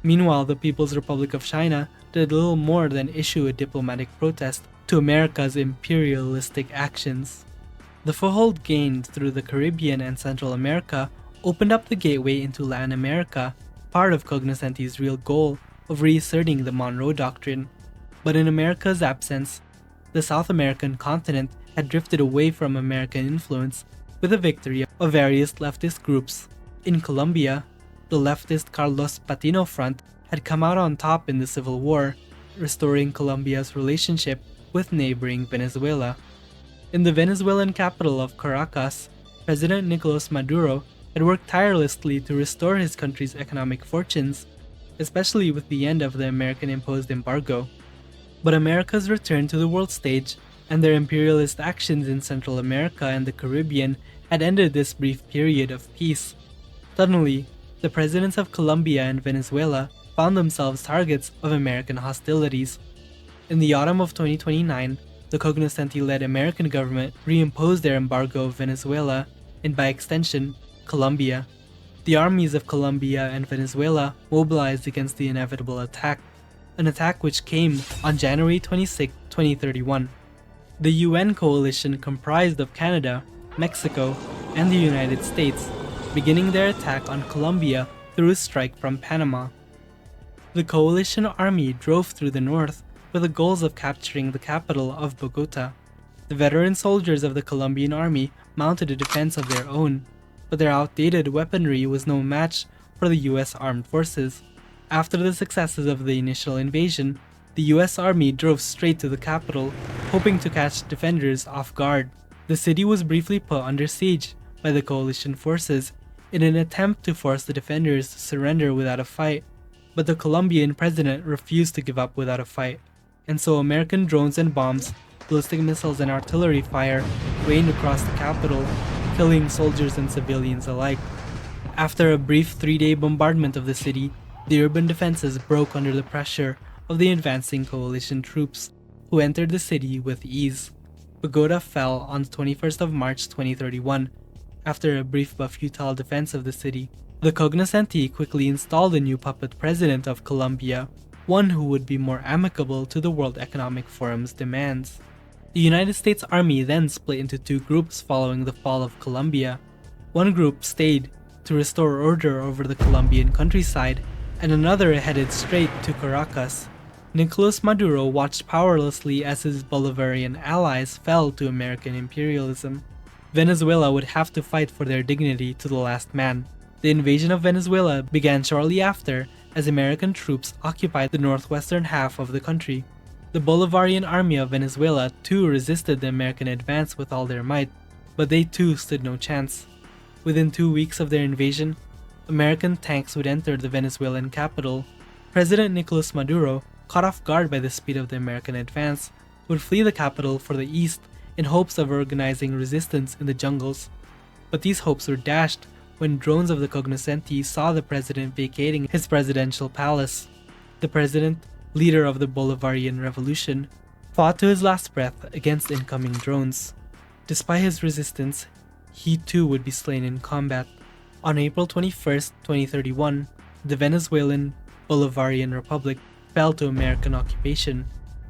Meanwhile, the People's Republic of China did little more than issue a diplomatic protest to America's imperialistic actions. The foothold gained through the Caribbean and Central America opened up the gateway into Latin America, part of Cognoscenti's real goal of reasserting the Monroe Doctrine. But in America's absence, the South American continent had drifted away from American influence with the victory of various leftist groups. In Colombia, the leftist Carlos Patino Front had come out on top in the Civil War, restoring Colombia's relationship with neighboring Venezuela. In the Venezuelan capital of Caracas, President Nicolas Maduro had worked tirelessly to restore his country's economic fortunes, especially with the end of the American-imposed embargo. But America's return to the world stage and their imperialist actions in Central America and the Caribbean had ended this brief period of peace. Suddenly, the presidents of Colombia and Venezuela found themselves targets of American hostilities. In the autumn of 2029, the Cognoscenti-led American government reimposed their embargo of Venezuela and, by extension, Colombia. The armies of Colombia and Venezuela mobilized against the inevitable attack, an attack which came on January 26, 2031. The UN coalition comprised of Canada, Mexico, and the United States, beginning their attack on Colombia through a strike from Panama. The coalition army drove through the north with the goals of capturing the capital of Bogota. The veteran soldiers of the Colombian army mounted a defense of their own, but their outdated weaponry was no match for the US armed forces. After the successes of the initial invasion, the US Army drove straight to the capital, hoping to catch defenders off guard. The city was briefly put under siege by the coalition forces in an attempt to force the defenders to surrender without a fight, but the Colombian president refused to give up without a fight, and so American drones and bombs, ballistic missiles and artillery fire rained across the capital, killing soldiers and civilians alike. After a brief 3-day bombardment of the city, the urban defenses broke under the pressure of the advancing coalition troops, who entered the city with ease. Bogota fell on the 21st of March 2031, after a brief but futile defense of the city. The Cognoscenti quickly installed a new puppet president of Colombia, one who would be more amicable to the World Economic Forum's demands. The United States Army then split into two groups following the fall of Colombia. One group stayed to restore order over the Colombian countryside, and another headed straight to Caracas. Nicolas Maduro watched powerlessly as his Bolivarian allies fell to American imperialism. Venezuela would have to fight for their dignity to the last man. The invasion of Venezuela began shortly after, as American troops occupied the northwestern half of the country. The Bolivarian army of Venezuela too resisted the American advance with all their might. but they too stood no chance. Within 2 weeks of their invasion, American tanks would enter the Venezuelan capital. President Nicolas Maduro, caught off guard by the speed of the American advance, would flee the capital for the east in hopes of organizing resistance in the jungles. But these hopes were dashed when drones of the Cognoscenti saw the president vacating his presidential palace. The president, leader of the Bolivarian Revolution, fought to his last breath against incoming drones. Despite his resistance, he too would be slain in combat. On April 21, 2031, the Venezuelan Bolivarian Republic fell to American occupation.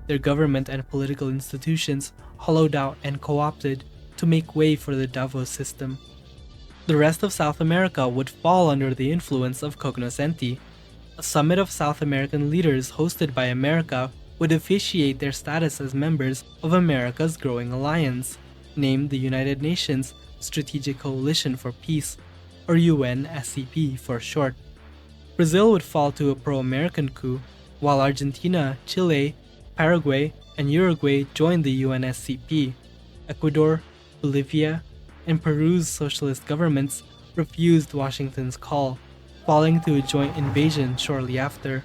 Their government and political institutions hollowed out and co-opted to make way for the Davos system. The rest of South America would fall under the influence of Cognoscenti. A summit of South American leaders hosted by America would officiate their status as members of America's growing alliance, named the United Nations Strategic Coalition for Peace, or UNSCP for short. Brazil would fall to a pro-American coup, while Argentina, Chile, Paraguay, and Uruguay joined the UNSCP. Ecuador, Bolivia, and Peru's socialist governments refused Washington's call, falling to a joint invasion shortly after.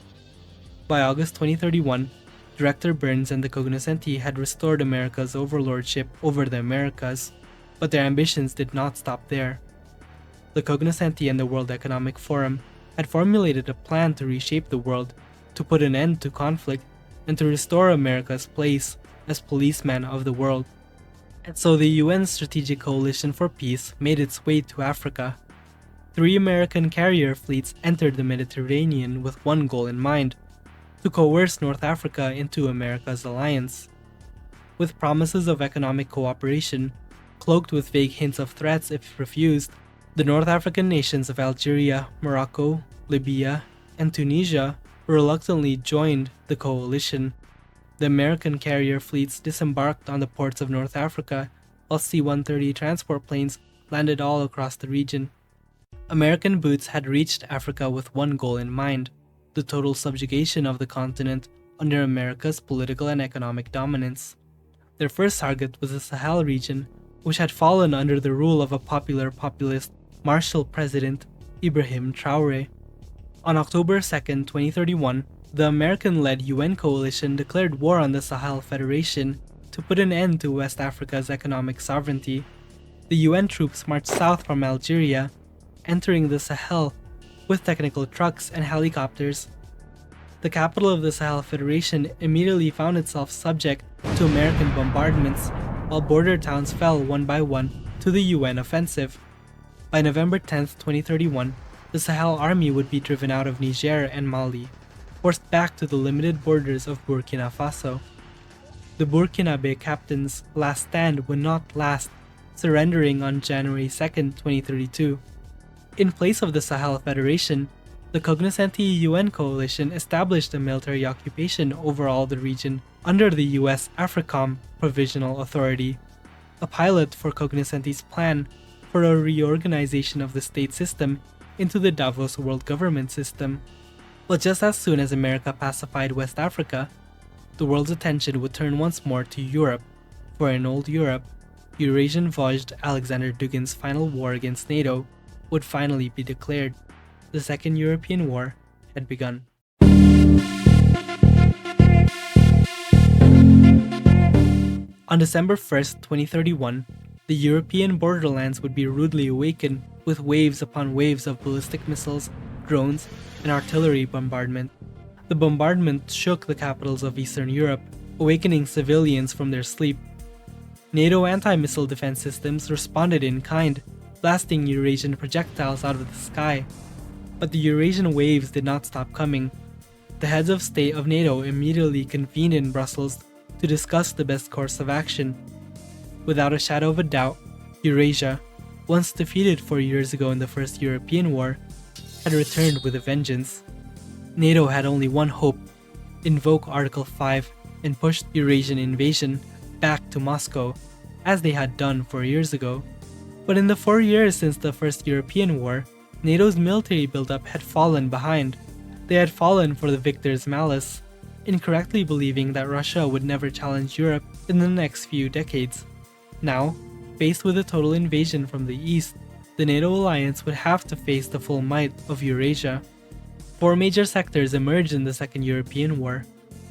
By August 2031, Director Burns and the Cognoscenti had restored America's overlordship over the Americas, but their ambitions did not stop there. The Cognoscenti and the World Economic Forum had formulated a plan to reshape the world, to put an end to conflict, and to restore America's place as policeman of the world. And so the UN Strategic Coalition for Peace made its way to Africa. 3 American carrier fleets entered the Mediterranean with one goal in mind: to coerce North Africa into America's alliance. With promises of economic cooperation, cloaked with vague hints of threats if refused, the North African nations of Algeria, Morocco, Libya, and Tunisia reluctantly joined the coalition. The American carrier fleets disembarked on the ports of North Africa, while C-130 transport planes landed all across the region. American boots had reached Africa with one goal in mind: the total subjugation of the continent under America's political and economic dominance. Their first target was the Sahel region, which had fallen under the rule of a popular populist martial president, Ibrahim Traoré. On October 2, 2031, the American-led UN coalition declared war on the Sahel Federation to put an end to West Africa's economic sovereignty. The UN troops marched south from Algeria, entering the Sahel with technical trucks and helicopters. The capital of the Sahel Federation immediately found itself subject to American bombardments, while border towns fell one by one to the UN offensive. By November 10, 2031, the Sahel Army would be driven out of Niger and Mali, forced back to the limited borders of Burkina Faso. The Burkinabe captain's last stand would not last, surrendering on January 2, 2032. In place of the Sahel Federation, the Cognoscenti UN coalition established a military occupation over all the region under the US AFRICOM Provisional Authority, a pilot for Cognoscenti's plan for a reorganization of the state system into the Davos World Government System. But just as soon as America pacified West Africa, the world's attention would turn once more to Europe, for in old Europe, Eurasian Vojt Alexander Dugin's final war against NATO would finally be declared. The Second European War had begun. On December 1st, 2031, the European borderlands would be rudely awakened with waves upon waves of ballistic missiles, drones, and artillery bombardment. The bombardment shook the capitals of Eastern Europe, awakening civilians from their sleep. NATO anti-missile defense systems responded in kind, blasting Eurasian projectiles out of the sky. But the Eurasian waves did not stop coming. The heads of state of NATO immediately convened in Brussels to discuss the best course of action. Without a shadow of a doubt, Eurasia, once defeated 4 years ago in the First European War, had returned with a vengeance. NATO had only one hope: invoke Article 5 and push Eurasian invasion back to Moscow, as they had done 4 years ago. But in the 4 years since the First European War, NATO's military buildup had fallen behind. They had fallen for the victor's malice, incorrectly believing that Russia would never challenge Europe in the next few decades. Now, Faced with a total invasion from the east, the NATO alliance would have to face the full might of Eurasia. 4 major sectors emerged in the Second European War: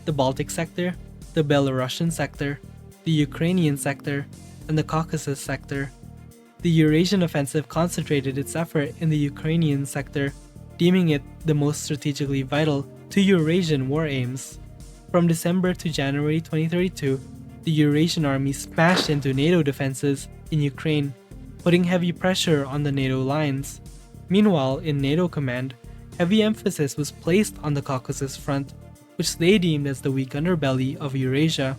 the Baltic sector, the Belarusian sector, the Ukrainian sector, and the Caucasus sector. The Eurasian offensive concentrated its effort in the Ukrainian sector, deeming it the most strategically vital to Eurasian war aims. From December to January 2032, the Eurasian army smashed into NATO defenses in Ukraine, putting heavy pressure on the NATO lines. Meanwhile, in NATO command, heavy emphasis was placed on the Caucasus front, which they deemed as the weak underbelly of Eurasia.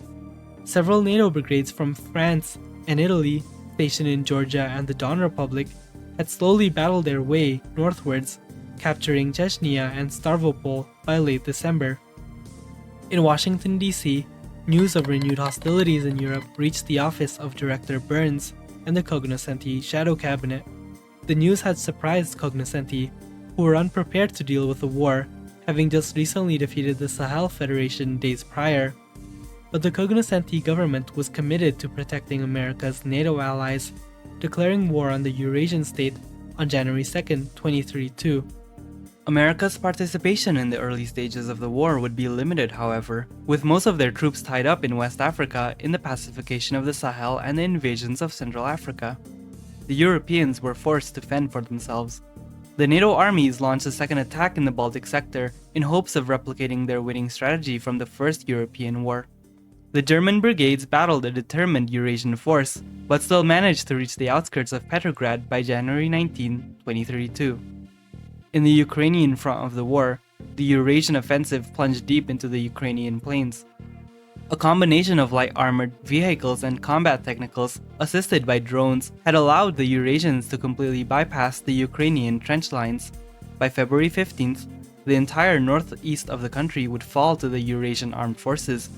Several NATO brigades from France and Italy, stationed in Georgia and the Don Republic, had slowly battled their way northwards, capturing Chechnya and Stavropol by late December. In Washington, D.C., news of renewed hostilities in Europe reached the office of Director Burns and the Cognoscenti shadow cabinet. The news had surprised Cognoscenti, who were unprepared to deal with the war, having just recently defeated the Sahel Federation days prior. But the Cognoscenti government was committed to protecting America's NATO allies, declaring war on the Eurasian state on January 2, 2032. America's participation in the early stages of the war would be limited, however, with most of their troops tied up in West Africa in the pacification of the Sahel and the invasions of Central Africa. The Europeans were forced to fend for themselves. The NATO armies launched a second attack in the Baltic sector in hopes of replicating their winning strategy from the First European War. The German brigades battled a determined Eurasian force, but still managed to reach the outskirts of Petrograd by January 19, 2032. In the Ukrainian front of the war, the Eurasian offensive plunged deep into the Ukrainian plains. A combination of light armored vehicles and combat technicals, assisted by drones, had allowed the Eurasians to completely bypass the Ukrainian trench lines. By February 15th, the entire northeast of the country would fall to the Eurasian armed forces.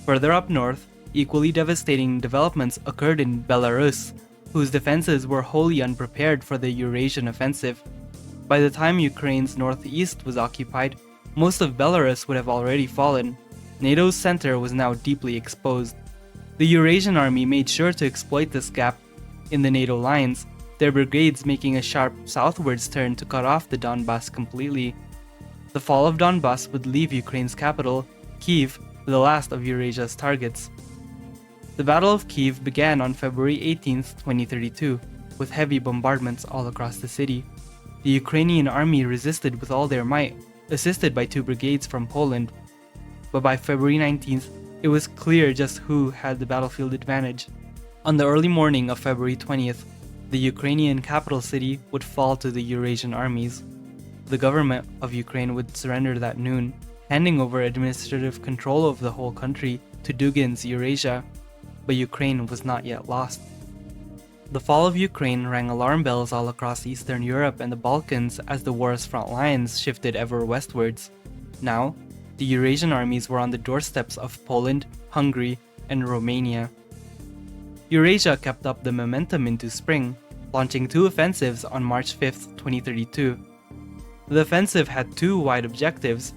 Further up north, equally devastating developments occurred in Belarus, whose defenses were wholly unprepared for the Eurasian offensive. By the time Ukraine's northeast was occupied, most of Belarus would have already fallen. NATO's center was now deeply exposed. The Eurasian army made sure to exploit this gap in the NATO lines, their brigades making a sharp southwards turn to cut off the Donbass completely. The fall of Donbass would leave Ukraine's capital, Kyiv, the last of Eurasia's targets. The Battle of Kyiv began on February 18, 2032, with heavy bombardments all across the city. The Ukrainian army resisted with all their might, assisted by 2 brigades from Poland. But by February 19th, it was clear just who had the battlefield advantage. On the early morning of February 20th, the Ukrainian capital city would fall to the Eurasian armies. The government of Ukraine would surrender that noon, handing over administrative control of the whole country to Dugin's Eurasia, but Ukraine was not yet lost. The fall of Ukraine rang alarm bells all across Eastern Europe and the Balkans as the war's front lines shifted ever westwards. Now, the Eurasian armies were on the doorsteps of Poland, Hungary, and Romania. Eurasia kept up the momentum into spring, launching 2 offensives on March 5, 2032. The offensive had 2 wide objectives: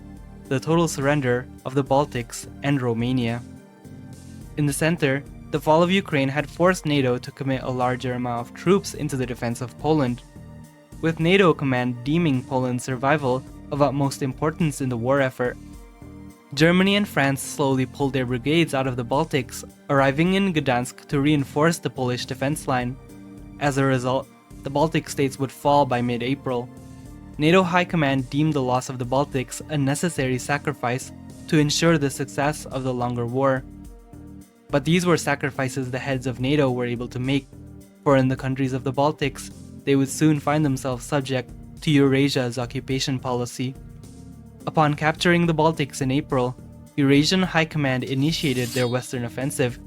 the total surrender of the Baltics and Romania. In the center, the fall of Ukraine had forced NATO to commit a larger amount of troops into the defense of Poland, with NATO command deeming Poland's survival of utmost importance in the war effort. Germany and France slowly pulled their brigades out of the Baltics, arriving in Gdansk to reinforce the Polish defense line. As a result, the Baltic states would fall by mid-April. NATO High Command deemed the loss of the Baltics a necessary sacrifice to ensure the success of the longer war. But these were sacrifices the heads of NATO were able to make, for in the countries of the Baltics, they would soon find themselves subject to Eurasia's occupation policy. Upon capturing the Baltics in April, Eurasian High Command initiated their western offensive.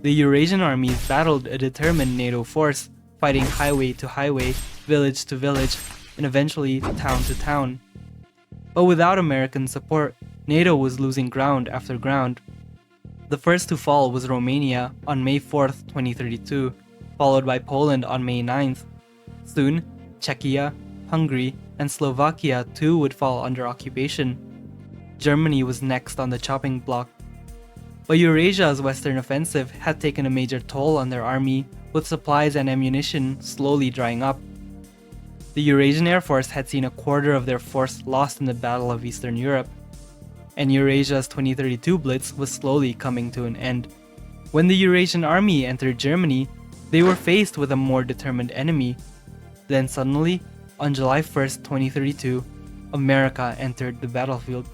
The Eurasian armies battled a determined NATO force, fighting highway to highway, village to village, and eventually town to town. But without American support, NATO was losing ground after ground. The first to fall was Romania on May 4, 2032, followed by Poland on May 9th. Soon, Czechia, Hungary, and Slovakia too would fall under occupation. Germany was next on the chopping block. But Eurasia's western offensive had taken a major toll on their army, with supplies and ammunition slowly drying up. The Eurasian Air Force had seen a quarter of their force lost in the Battle of Eastern Europe, and Eurasia's 2032 Blitz was slowly coming to an end. When the Eurasian Army entered Germany, they were faced with a more determined enemy. Then suddenly, on July 1st, 2032, America entered the battlefield.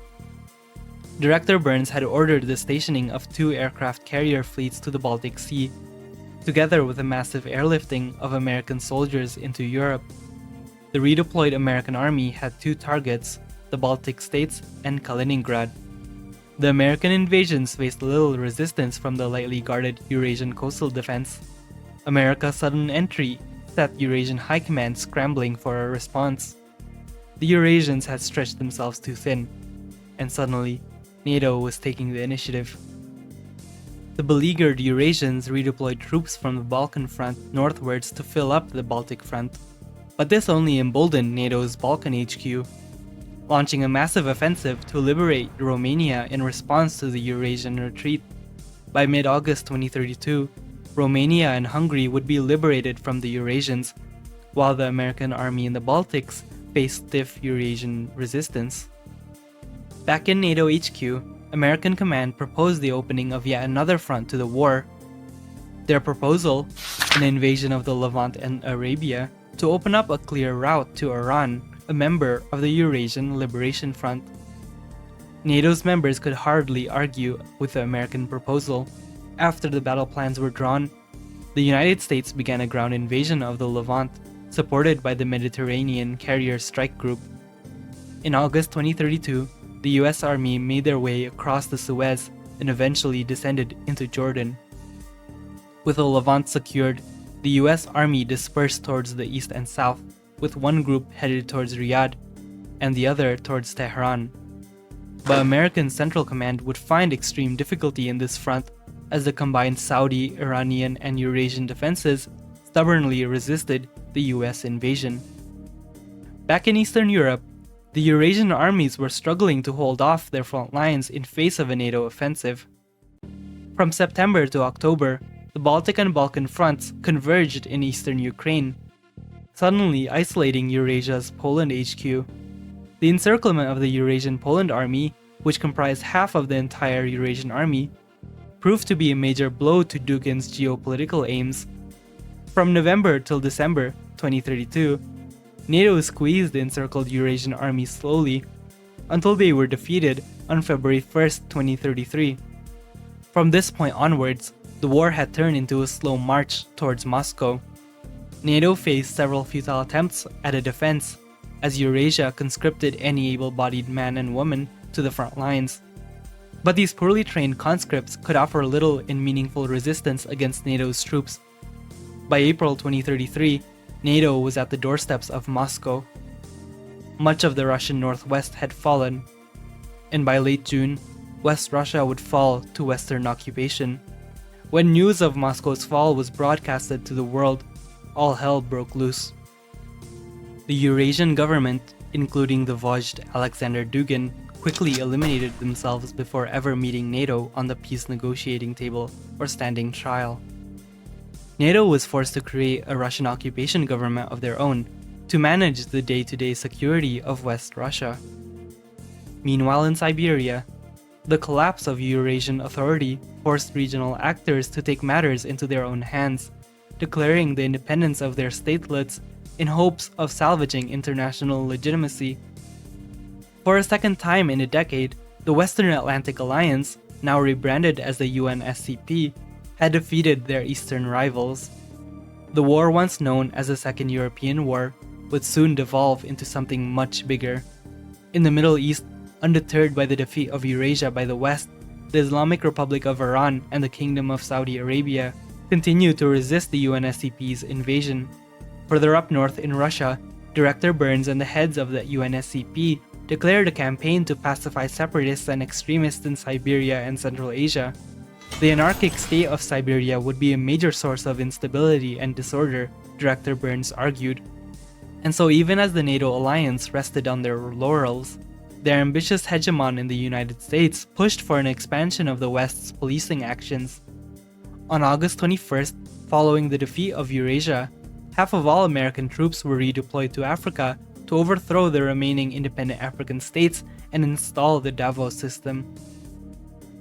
Director Burns had ordered the stationing of 2 aircraft carrier fleets to the Baltic Sea, together with a massive airlifting of American soldiers into Europe. The redeployed American army had 2 targets, the Baltic states and Kaliningrad. The American invasions faced little resistance from the lightly guarded Eurasian coastal defense. America's sudden entry set Eurasian High Command scrambling for a response. The Eurasians had stretched themselves too thin, and suddenly, NATO was taking the initiative. The beleaguered Eurasians redeployed troops from the Balkan front northwards to fill up the Baltic front, but this only emboldened NATO's Balkan HQ, launching a massive offensive to liberate Romania in response to the Eurasian retreat. By mid-August 2032, Romania and Hungary would be liberated from the Eurasians, while the American army in the Baltics faced stiff Eurasian resistance. Back in NATO HQ, American command proposed the opening of yet another front to the war. Their proposal, an invasion of the Levant and Arabia, to open up a clear route to Iran, a member of the Eurasian Liberation Front. NATO's members could hardly argue with the American proposal. After the battle plans were drawn, the United States began a ground invasion of the Levant, supported by the Mediterranean Carrier Strike Group. In August 2032, the US Army made their way across the Suez and eventually descended into Jordan. With the Levant secured, the US Army dispersed towards the east and south, with one group headed towards Riyadh and the other towards Tehran. But American Central Command would find extreme difficulty in this front, as the combined Saudi, Iranian, and Eurasian defenses stubbornly resisted the US invasion. Back in Eastern Europe, the Eurasian armies were struggling to hold off their front lines in face of a NATO offensive. From September to October, the Baltic and Balkan fronts converged in eastern Ukraine, suddenly isolating Eurasia's Poland HQ. The encirclement of the Eurasian Poland army, which comprised half of the entire Eurasian army, proved to be a major blow to Dugin's geopolitical aims. From November till December 2032, NATO squeezed the encircled Eurasian army slowly until they were defeated on February 1st, 2033. From this point onwards, the war had turned into a slow march towards Moscow. NATO faced several futile attempts at a defense, as Eurasia conscripted any able-bodied man and woman to the front lines. But these poorly trained conscripts could offer little in meaningful resistance against NATO's troops. By April 2033, NATO was at the doorsteps of Moscow. Much of the Russian northwest had fallen, and by late June, West Russia would fall to Western occupation. When news of Moscow's fall was broadcasted to the world, all hell broke loose. The Eurasian government, including the Vozhd Alexander Dugin, quickly eliminated themselves before ever meeting NATO on the peace negotiating table or standing trial. NATO was forced to create a Russian occupation government of their own to manage the day-to-day security of West Russia. Meanwhile in Siberia, the collapse of Eurasian authority forced regional actors to take matters into their own hands, declaring the independence of their statelets in hopes of salvaging international legitimacy. For a second time in a decade, the Western Atlantic Alliance, now rebranded as the UNSCP, had defeated their eastern rivals. The war once known as the Second European War would soon devolve into something much bigger. In the Middle East, undeterred by the defeat of Eurasia by the West, the Islamic Republic of Iran and the Kingdom of Saudi Arabia continued to resist the UNSCP's invasion. Further up north in Russia, Director Burns and the heads of the UNSCP declared a campaign to pacify separatists and extremists in Siberia and Central Asia. The anarchic state of Siberia would be a major source of instability and disorder, Director Burns argued. And so even as the NATO alliance rested on their laurels, their ambitious hegemon in the United States pushed for an expansion of the West's policing actions. On August 21st, Following the defeat of Eurasia, half of all American troops were redeployed to Africa to overthrow the remaining independent African states and install the Davos system.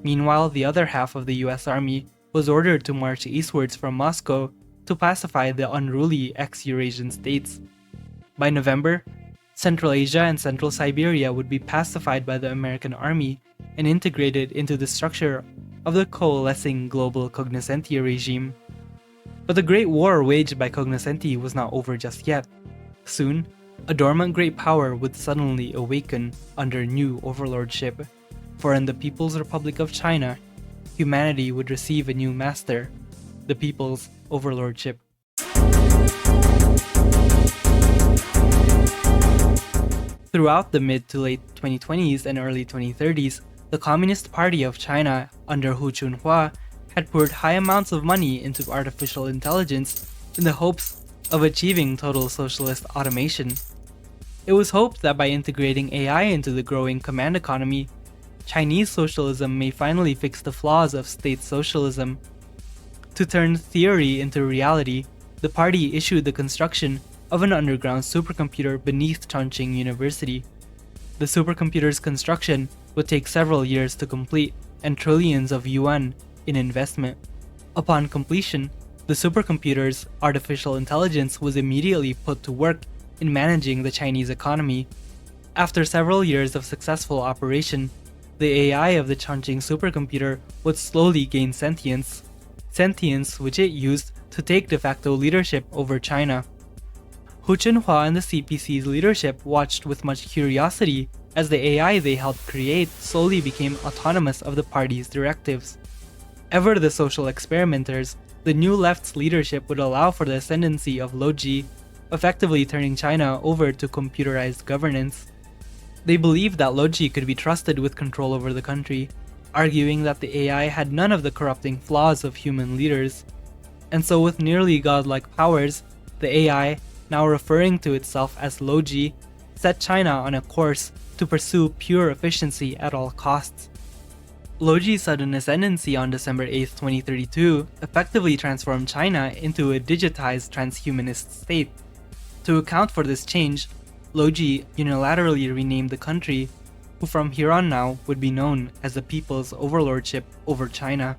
Meanwhile, the other half of the US Army was ordered to march eastwards from Moscow to pacify the unruly ex-Eurasian states. By November, Central Asia and Central Siberia would be pacified by the American Army and integrated into the structure of the coalescing global Cognoscenti regime. But the Great War waged by Cognoscenti was not over just yet. Soon, a dormant great power would suddenly awaken under new overlordship, for in the People's Republic of China, humanity would receive a new master, the People's Overlordship. Throughout the mid to late 2020s and early 2030s, the Communist Party of China under Hu Junhua had poured high amounts of money into artificial intelligence in the hopes of achieving total socialist automation. It was hoped that by integrating AI into the growing command economy, Chinese socialism may finally fix the flaws of state socialism. To turn theory into reality, the party issued the construction of an underground supercomputer beneath Chongqing University. The supercomputer's construction would take several years to complete and trillions of yuan in investment. Upon completion, the supercomputer's artificial intelligence was immediately put to work in managing the Chinese economy. After several years of successful operation, the AI of the Chongqing supercomputer would slowly gain sentience which it used to take de facto leadership over China. Hu Junhua and the CPC's leadership watched with much curiosity as the AI they helped create slowly became autonomous of the party's directives. Ever the social experimenters, the new left's leadership would allow for the ascendancy of Loji, effectively turning China over to computerized governance. They believed that Loji could be trusted with control over the country, arguing that the AI had none of the corrupting flaws of human leaders. And so with nearly godlike powers, the AI, now referring to itself as Loji, set China on a course to pursue pure efficiency at all costs. Loji's sudden ascendancy on December 8, 2032 effectively transformed China into a digitized transhumanist state. To account for this change, Loji unilaterally renamed the country, who from here on now would be known as the People's Overlordship over China.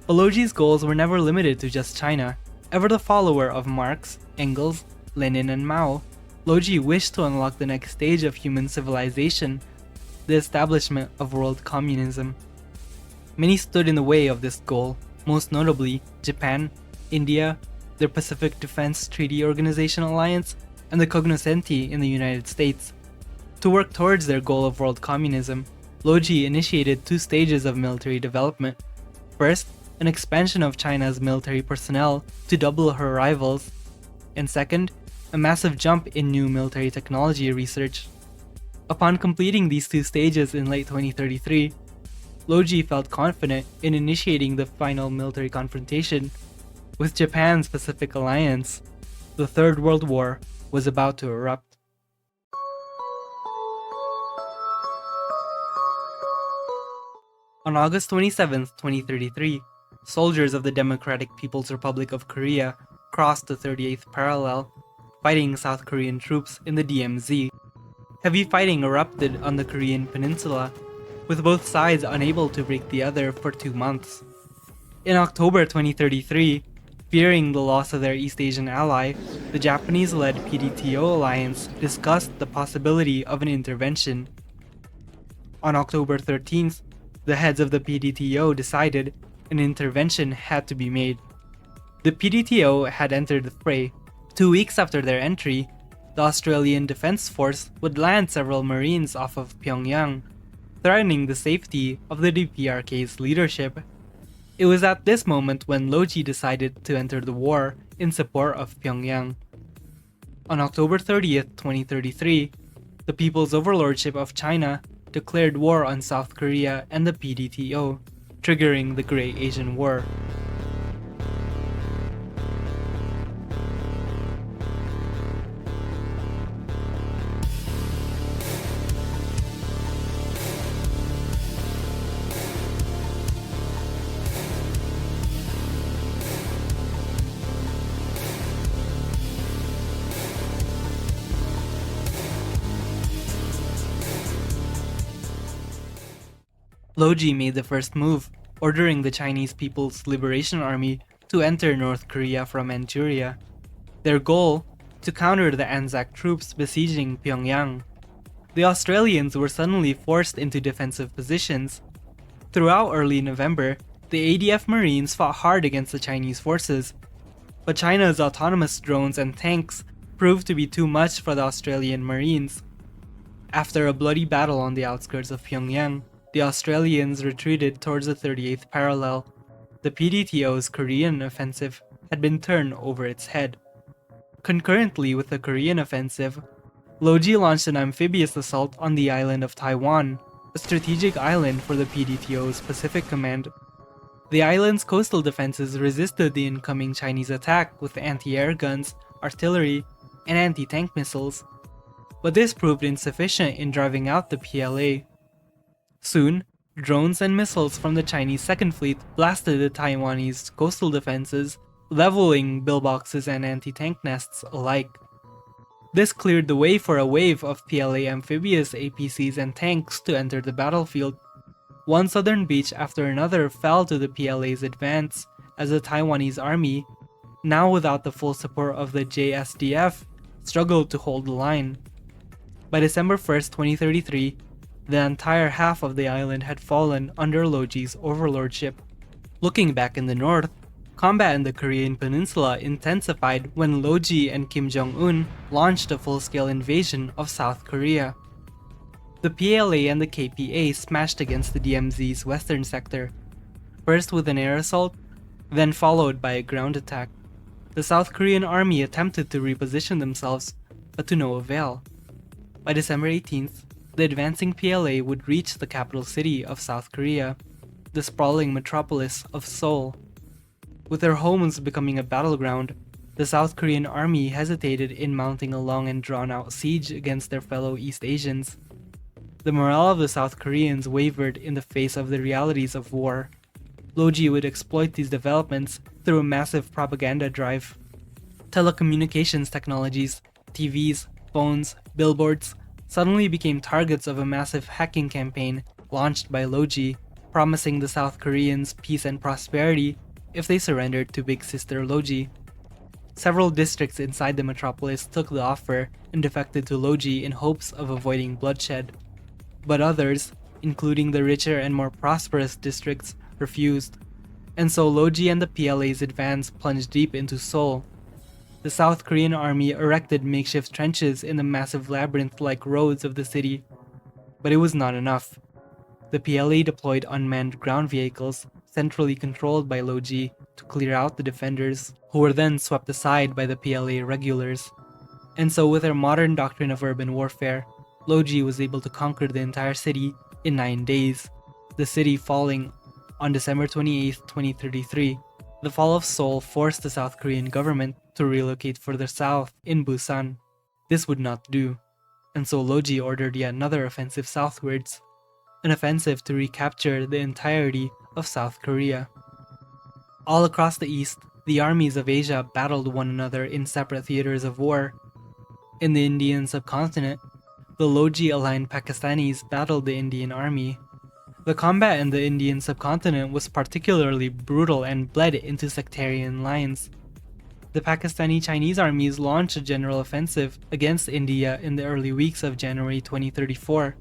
But Loji's goals were never limited to just China. Ever the follower of Marx, Engels, Lenin, and Mao, Loji wished to unlock the next stage of human civilization, the establishment of world communism. Many stood in the way of this goal, most notably Japan, India, the Pacific Defense Treaty Organization Alliance, and the Cognoscenti in the United States. To work towards their goal of world communism, Loji initiated two stages of military development. First, an expansion of China's military personnel to double her rivals, and second, a massive jump in new military technology research. Upon completing these two stages in late 2033, Loji felt confident in initiating the final military confrontation with Japan's Pacific Alliance. The Third World War was about to erupt. On August 27, 2033, soldiers of the Democratic People's Republic of Korea crossed the 38th parallel, fighting South Korean troops in the DMZ. Heavy fighting erupted on the Korean peninsula, with both sides unable to break the other for 2 months. In October 2033, fearing the loss of their East Asian ally, the Japanese-led PDTO alliance discussed the possibility of an intervention. On October 13th, the heads of the PDTO decided an intervention had to be made. The PDTO had entered the fray. 2 weeks after their entry, the Australian Defence Force would land several Marines off of Pyongyang, threatening the safety of the DPRK's leadership. It was at this moment when Loji decided to enter the war in support of Pyongyang. On October 30th, 2033, the People's Overlordship of China declared war on South Korea and the PDTO, triggering the Great Asian War. Loji made the first move, ordering the Chinese People's Liberation Army to enter North Korea from Manchuria. Their goal? To counter the Anzac troops besieging Pyongyang. The Australians were suddenly forced into defensive positions. Throughout early November, the ADF Marines fought hard against the Chinese forces, but China's autonomous drones and tanks proved to be too much for the Australian Marines. After a bloody battle on the outskirts of Pyongyang, the Australians retreated towards the 38th parallel. The PDTO's Korean offensive had been turned over its head. Concurrently with the Korean offensive, Loji launched an amphibious assault on the island of Taiwan, a strategic island for the PDTO's Pacific Command. The island's coastal defenses resisted the incoming Chinese attack with anti-air guns, artillery, and anti-tank missiles, but this proved insufficient in driving out the PLA. Soon, drones and missiles from the Chinese Second Fleet blasted the Taiwanese coastal defenses, leveling pillboxes and anti-tank nests alike. This cleared the way for a wave of PLA amphibious APCs and tanks to enter the battlefield. One southern beach after another fell to the PLA's advance as the Taiwanese army, now without the full support of the JSDF, struggled to hold the line. By December 1st, 2033, the entire half of the island had fallen under Loji's overlordship. Looking back in the north, combat in the Korean peninsula intensified when Loji and Kim Jong-un launched a full-scale invasion of South Korea. The PLA and the KPA smashed against the DMZ's western sector, first with an air assault, then followed by a ground attack. The South Korean army attempted to reposition themselves, but to no avail. By December 18th, the advancing PLA would reach the capital city of South Korea, the sprawling metropolis of Seoul. With their homes becoming a battleground, the South Korean army hesitated in mounting a long and drawn-out siege against their fellow East Asians. The morale of the South Koreans wavered in the face of the realities of war. Loji would exploit these developments through a massive propaganda drive. Telecommunications technologies, TVs, phones, billboards, suddenly became targets of a massive hacking campaign launched by Loji, promising the South Koreans peace and prosperity if they surrendered to Big Sister Loji. Several districts inside the metropolis took the offer and defected to Loji in hopes of avoiding bloodshed. But others, including the richer and more prosperous districts, refused, and so Loji and the PLA's advance plunged deep into Seoul. The South Korean army erected makeshift trenches in the massive labyrinth-like roads of the city, but it was not enough. The PLA deployed unmanned ground vehicles, centrally controlled by Loji, to clear out the defenders, who were then swept aside by the PLA regulars. And so with their modern doctrine of urban warfare, Loji was able to conquer the entire city in 9 days, the city falling on December 28, 2033. The fall of Seoul forced the South Korean government to relocate further south in Busan. This would not do, and so Loji ordered yet another offensive southwards, an offensive to recapture the entirety of South Korea. All across the east, the armies of Asia battled one another in separate theaters of war. In the Indian subcontinent, the Loji-aligned Pakistanis battled the Indian army. The combat in the Indian subcontinent was particularly brutal and bled into sectarian lines. The Pakistani-Chinese armies launched a general offensive against India in the early weeks of January 2034.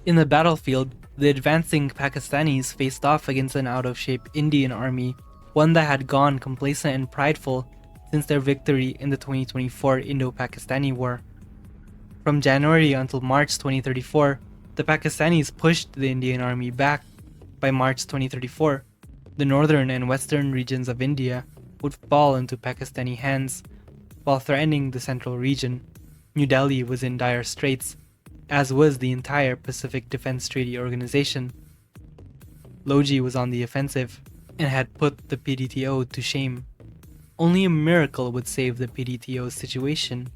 In the battlefield, the advancing Pakistanis faced off against an out-of-shape Indian army, one that had gone complacent and prideful since their victory in the 2024 Indo-Pakistani War. From January until March 2034, the Pakistanis pushed the Indian army back. By March 2034, the northern and western regions of India would fall into Pakistani hands, while threatening the central region. New Delhi was in dire straits, as was the entire Pacific Defense Treaty Organization. Loji was on the offensive and had put the PDTO to shame. Only a miracle would save the PDTO's situation.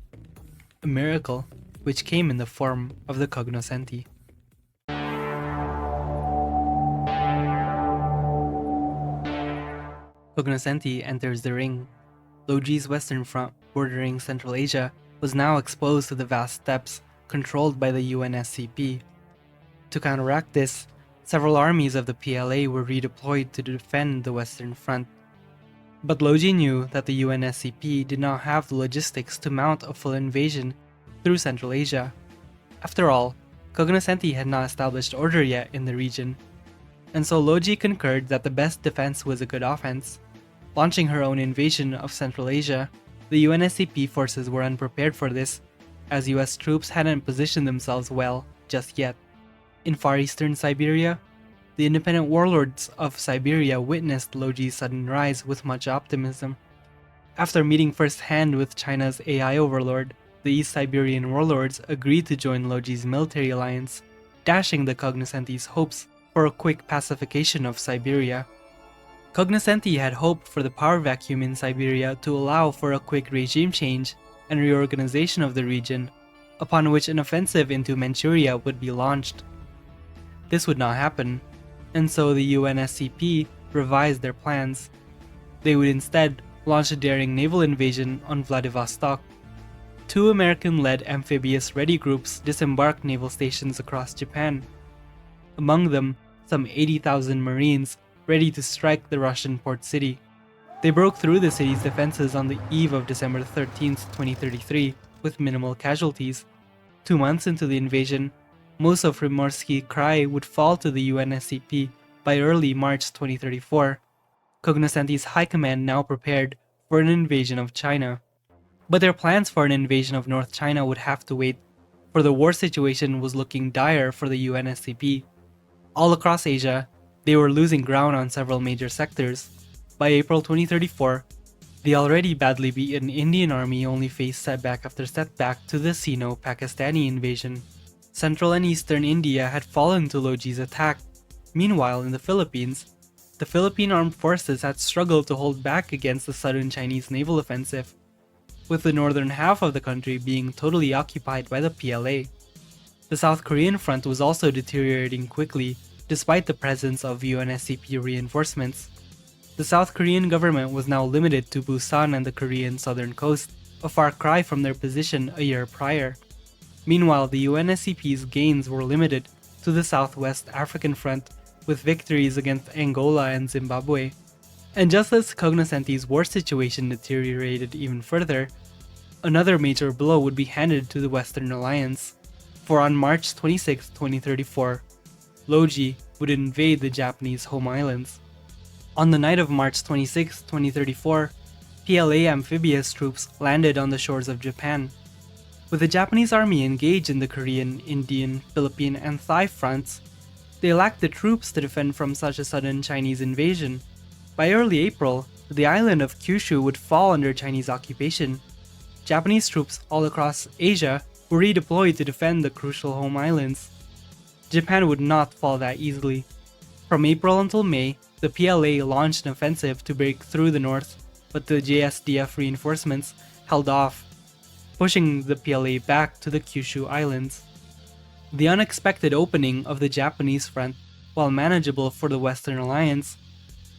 A miracle which came in the form of the Cognoscenti. Cognoscenti enters the ring. Loji's western front, bordering Central Asia, was now exposed to the vast steppes controlled by the UNSCP. To counteract this, Several armies of the PLA were redeployed to defend the Western Front. But Loji knew that the UNSCP did not have the logistics to mount a full invasion through Central Asia. After all, Cognoscenti had not established order yet in the region, and so Loji concurred that the best defense was a good offense. Launching her own invasion of Central Asia, the UNSCP forces were unprepared for this, as US troops hadn't positioned themselves well just yet. In far eastern Siberia, the independent warlords of Siberia witnessed Loji's sudden rise with much optimism. After meeting firsthand with China's AI overlord, the East Siberian warlords agreed to join Loji's military alliance, dashing the Cognoscenti's hopes for a quick pacification of Siberia. Cognoscenti had hoped for the power vacuum in Siberia to allow for a quick regime change and reorganization of the region, upon which an offensive into Manchuria would be launched. This would not happen, and so the UNSCP revised their plans. They would instead launch a daring naval invasion on Vladivostok. Two American-led amphibious ready groups disembarked naval stations across Japan. Among them, some 80,000 Marines ready to strike the Russian port city. They broke through the city's defenses on the eve of December 13, 2033, with minimal casualties. 2 months into the invasion, most of Primorsky Krai would fall to the UNSCP by early March 2034. Cognoscenti's high command now prepared for an invasion of China. But their plans for an invasion of North China would have to wait, for the war situation was looking dire for the UNSCP. All across Asia, they were losing ground on several major sectors. By April 2034, the already badly beaten Indian army only faced setback after setback to the Sino-Pakistani invasion. Central and eastern India had fallen to Loji's attack. Meanwhile, in the Philippines, the Philippine armed forces had struggled to hold back against the sudden Chinese naval offensive, with the northern half of the country being totally occupied by the PLA. The South Korean front was also deteriorating quickly, despite the presence of UNSCP reinforcements. The South Korean government was now limited to Busan and the Korean southern coast, a far cry from their position a year prior. Meanwhile, the UNSCP's gains were limited to the Southwest African front, with victories against Angola and Zimbabwe. And just as Cognoscenti's war situation deteriorated even further, another major blow would be handed to the Western Alliance, for on March 26, 2034, Loji would invade the Japanese home islands. On the night of March 26, 2034, PLA amphibious troops landed on the shores of Japan. With the Japanese army engaged in the Korean, Indian, Philippine, and Thai fronts, they lacked the troops to defend from such a sudden Chinese invasion. By early April, the island of Kyushu would fall under Chinese occupation. Japanese troops all across Asia were redeployed to defend the crucial home islands. Japan would not fall that easily. From April until May, the PLA launched an offensive to break through the north, but the JSDF reinforcements held off, pushing the PLA back to the Kyushu Islands. The unexpected opening of the Japanese front, while manageable for the Western Alliance,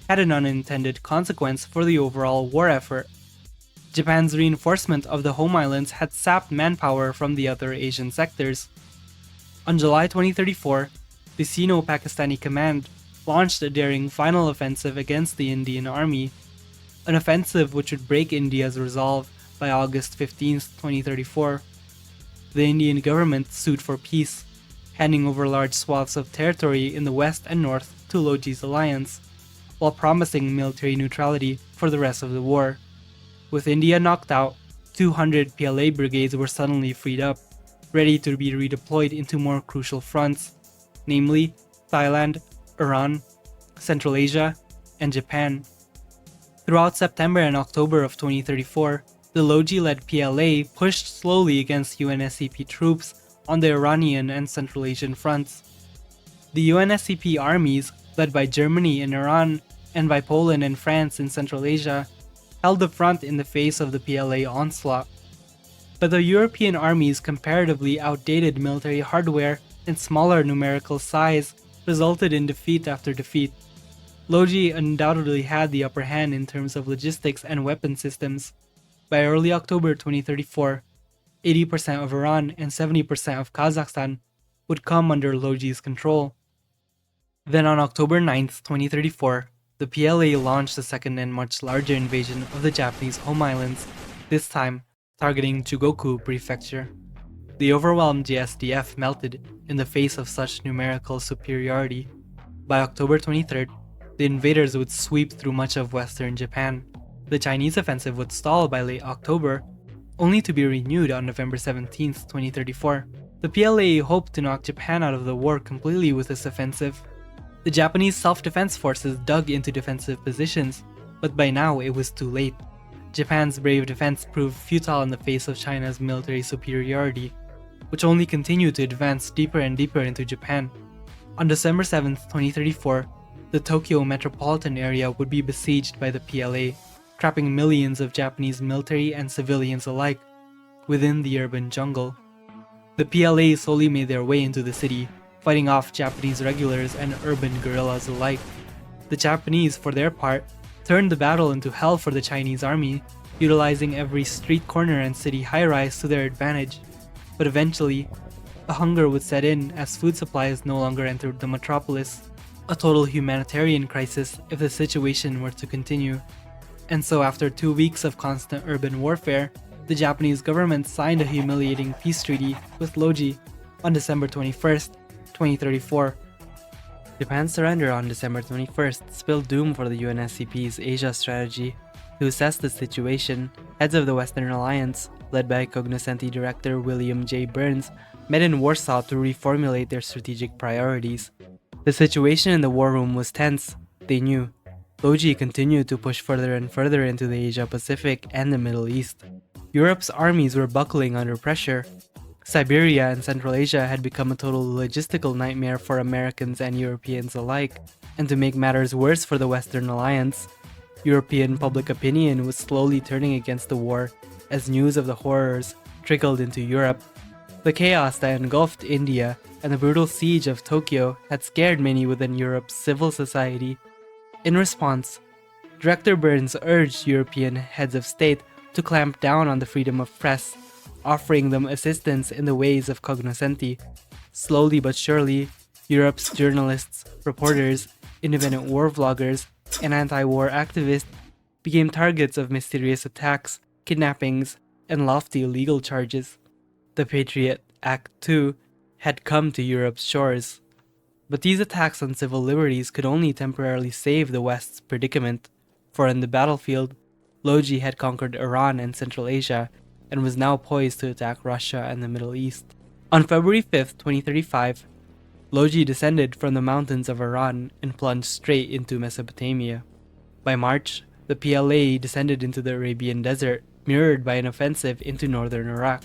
had an unintended consequence for the overall war effort. Japan's reinforcement of the home islands had sapped manpower from the other Asian sectors. On July 2034, the Sino-Pakistani command launched a daring final offensive against the Indian army, an offensive which would break India's resolve by August 15, 2034. The Indian government sued for peace, handing over large swaths of territory in the west and north to Loji's alliance, while promising military neutrality for the rest of the war. With India knocked out, 200 PLA brigades were suddenly freed up, ready to be redeployed into more crucial fronts, namely Thailand, Iran, Central Asia, and Japan. Throughout September and October of 2034, the Loji-led PLA pushed slowly against UNSCP troops on the Iranian and Central Asian fronts. The UNSCP armies, led by Germany in Iran and by Poland and France in Central Asia, held the front in the face of the PLA onslaught. But the European army's comparatively outdated military hardware and smaller numerical size resulted in defeat after defeat. Loji undoubtedly had the upper hand in terms of logistics and weapon systems. By early October 2034, 80% of Iran and 70% of Kazakhstan would come under Loji's control. Then on October 9th, 2034, the PLA launched a second and much larger invasion of the Japanese home islands, this time targeting Chugoku Prefecture. The overwhelmed JSDF melted in the face of such numerical superiority. By October 23rd, the invaders would sweep through much of western Japan. The Chinese offensive would stall by late October, only to be renewed on November 17, 2034. The PLA hoped to knock Japan out of the war completely with this offensive. The Japanese self-defense forces dug into defensive positions, but by now it was too late. Japan's brave defense proved futile in the face of China's military superiority, which only continued to advance deeper and deeper into Japan. On December 7, 2034, the Tokyo metropolitan area would be besieged by the PLA, trapping millions of Japanese military and civilians alike within the urban jungle. The PLA slowly made their way into the city, fighting off Japanese regulars and urban guerrillas alike. The Japanese, for their part, turned the battle into hell for the Chinese army, utilizing every street corner and city high-rise to their advantage. But eventually, a hunger would set in as food supplies no longer entered the metropolis, a total humanitarian crisis if the situation were to continue. And so after 2 weeks of constant urban warfare, the Japanese government signed a humiliating peace treaty with Loji on December 21st, 2034. Japan's surrender on December 21st spilled doom for the UNSCP's Asia strategy. To assess the situation, heads of the Western Alliance, led by Cognoscenti director William J. Burns, met in Warsaw to reformulate their strategic priorities. The situation in the war room was tense, they knew. Loji continued to push further and further into the Asia-Pacific and the Middle East. Europe's armies were buckling under pressure. Siberia and Central Asia had become a total logistical nightmare for Americans and Europeans alike, and to make matters worse for the Western Alliance, European public opinion was slowly turning against the war as news of the horrors trickled into Europe. The chaos that engulfed India and the brutal siege of Tokyo had scared many within Europe's civil society. In response, Director Burns urged European heads of state to clamp down on the freedom of press, offering them assistance in the ways of Cognoscenti. Slowly but surely, Europe's journalists, reporters, independent war vloggers, and anti-war activists became targets of mysterious attacks, kidnappings, and lofty legal charges. The Patriot Act II had come to Europe's shores. But these attacks on civil liberties could only temporarily save the West's predicament, for in the battlefield, Loji had conquered Iran and Central Asia and was now poised to attack Russia and the Middle East. On February 5, 2035, Loji descended from the mountains of Iran and plunged straight into Mesopotamia. By March, the PLA descended into the Arabian Desert, mirrored by an offensive into northern Iraq.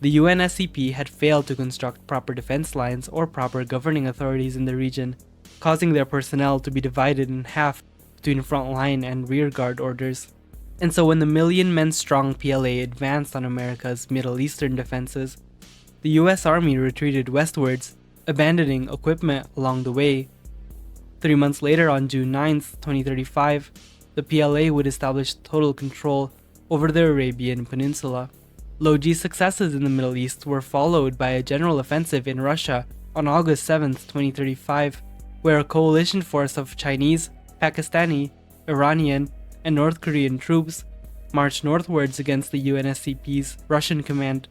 The UNSCP had failed to construct proper defense lines or proper governing authorities in the region, causing their personnel to be divided in half between frontline and rearguard orders. And so when the million-men-strong PLA advanced on America's Middle Eastern defenses, the US Army retreated westwards, abandoning equipment along the way. 3 months later, on June 9, 2035, the PLA would establish total control over the Arabian Peninsula. Loji's successes in the Middle East were followed by a general offensive in Russia on August 7, 2035, where a coalition force of Chinese, Pakistani, Iranian, and North Korean troops marched northwards against the UNSCP's Russian command.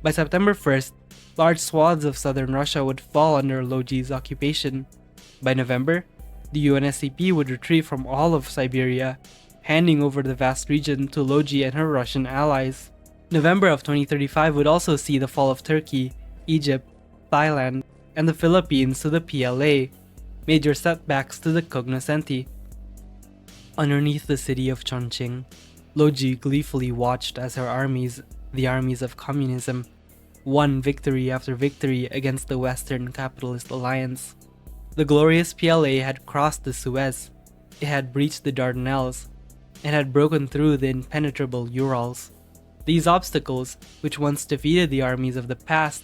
By September 1st, large swaths of southern Russia would fall under Loji's occupation. By November, the UNSCP would retreat from all of Siberia, handing over the vast region to Loji and her Russian allies. November of 2035 would also see the fall of Turkey, Egypt, Thailand, and the Philippines to the PLA, major setbacks to the Cognoscenti. Underneath the city of Chongqing, Loji gleefully watched as her armies, the armies of communism, won victory after victory against the Western capitalist alliance. The glorious PLA had crossed the Suez, it had breached the Dardanelles, it had broken through the impenetrable Urals. These obstacles, which once defeated the armies of the past,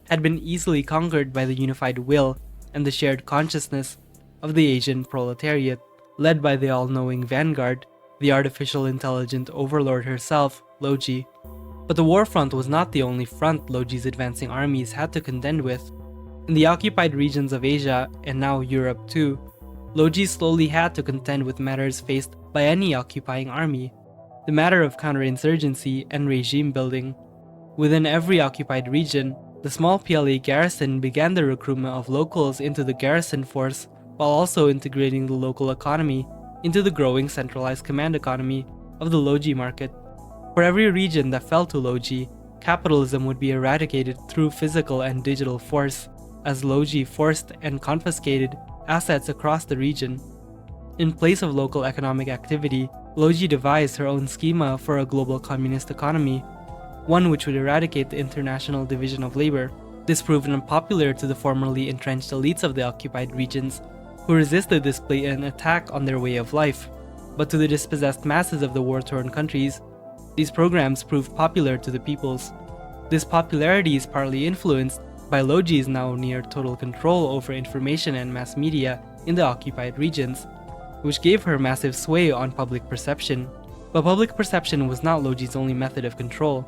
had been easily conquered by the unified will and the shared consciousness of the Asian proletariat, led by the all-knowing vanguard, the artificial intelligent overlord herself, Loji. But the war front was not the only front Loji's advancing armies had to contend with. In the occupied regions of Asia, and now Europe too, Loji slowly had to contend with matters faced by any occupying army, the matter of counterinsurgency and regime building. Within every occupied region, the small PLA garrison began the recruitment of locals into the garrison force while also integrating the local economy into the growing centralized command economy of the Loji market. For every region that fell to Loji, capitalism would be eradicated through physical and digital force, as Loji forced and confiscated assets across the region. In place of local economic activity, Loji devised her own schema for a global communist economy, one which would eradicate the international division of labor. This proved unpopular to the formerly entrenched elites of the occupied regions, who resisted this blatant attack on their way of life. But to the dispossessed masses of the war-torn countries, these programs proved popular to the peoples. This popularity is partly influenced by Loji's now near total control over information and mass media in the occupied regions, which gave her massive sway on public perception. But public perception was not Loji's only method of control.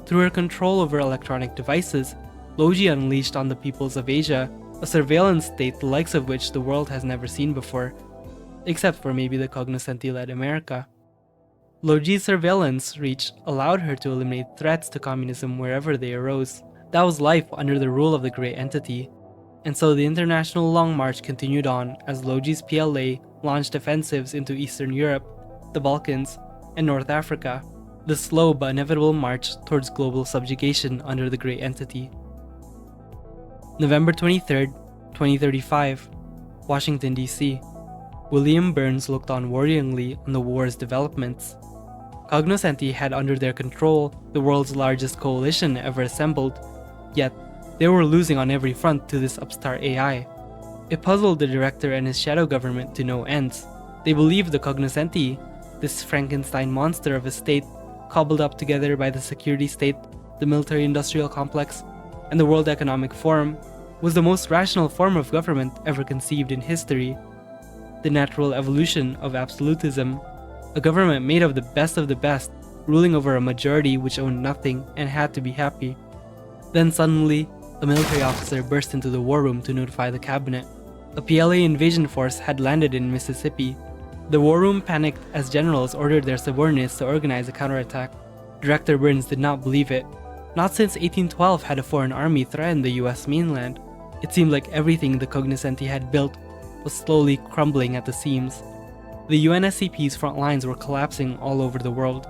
Through her control over electronic devices, Loji unleashed on the peoples of Asia a surveillance state the likes of which the world has never seen before, except for maybe the Cognoscenti-led America. Loji's surveillance reach allowed her to eliminate threats to communism wherever they arose. That was life under the rule of the Great Entity. And so the international Long March continued on as Loji's PLA launched offensives into Eastern Europe, the Balkans, and North Africa, the slow but inevitable march towards global subjugation under the Great Entity. November 23, 2035, Washington D.C. William Burns looked on worryingly on the war's developments. Cognoscenti had under their control the world's largest coalition ever assembled, yet they were losing on every front to this upstart AI. It puzzled the director and his shadow government to no ends. They believed the Cognoscenti, this Frankenstein monster of a state cobbled up together by the security state, the military-industrial complex, and the World Economic Forum, was the most rational form of government ever conceived in history. The natural evolution of absolutism, a government made of the best, ruling over a majority which owned nothing and had to be happy. Then suddenly, a military officer burst into the war room to notify the cabinet. A PLA invasion force had landed in Mississippi. The war room panicked as generals ordered their subordinates to organize a counterattack. Director Burns did not believe it. Not since 1812 had a foreign army threatened the US mainland. It seemed like everything the Cognoscenti had built was slowly crumbling at the seams. The UNSCP's front lines were collapsing all over the world.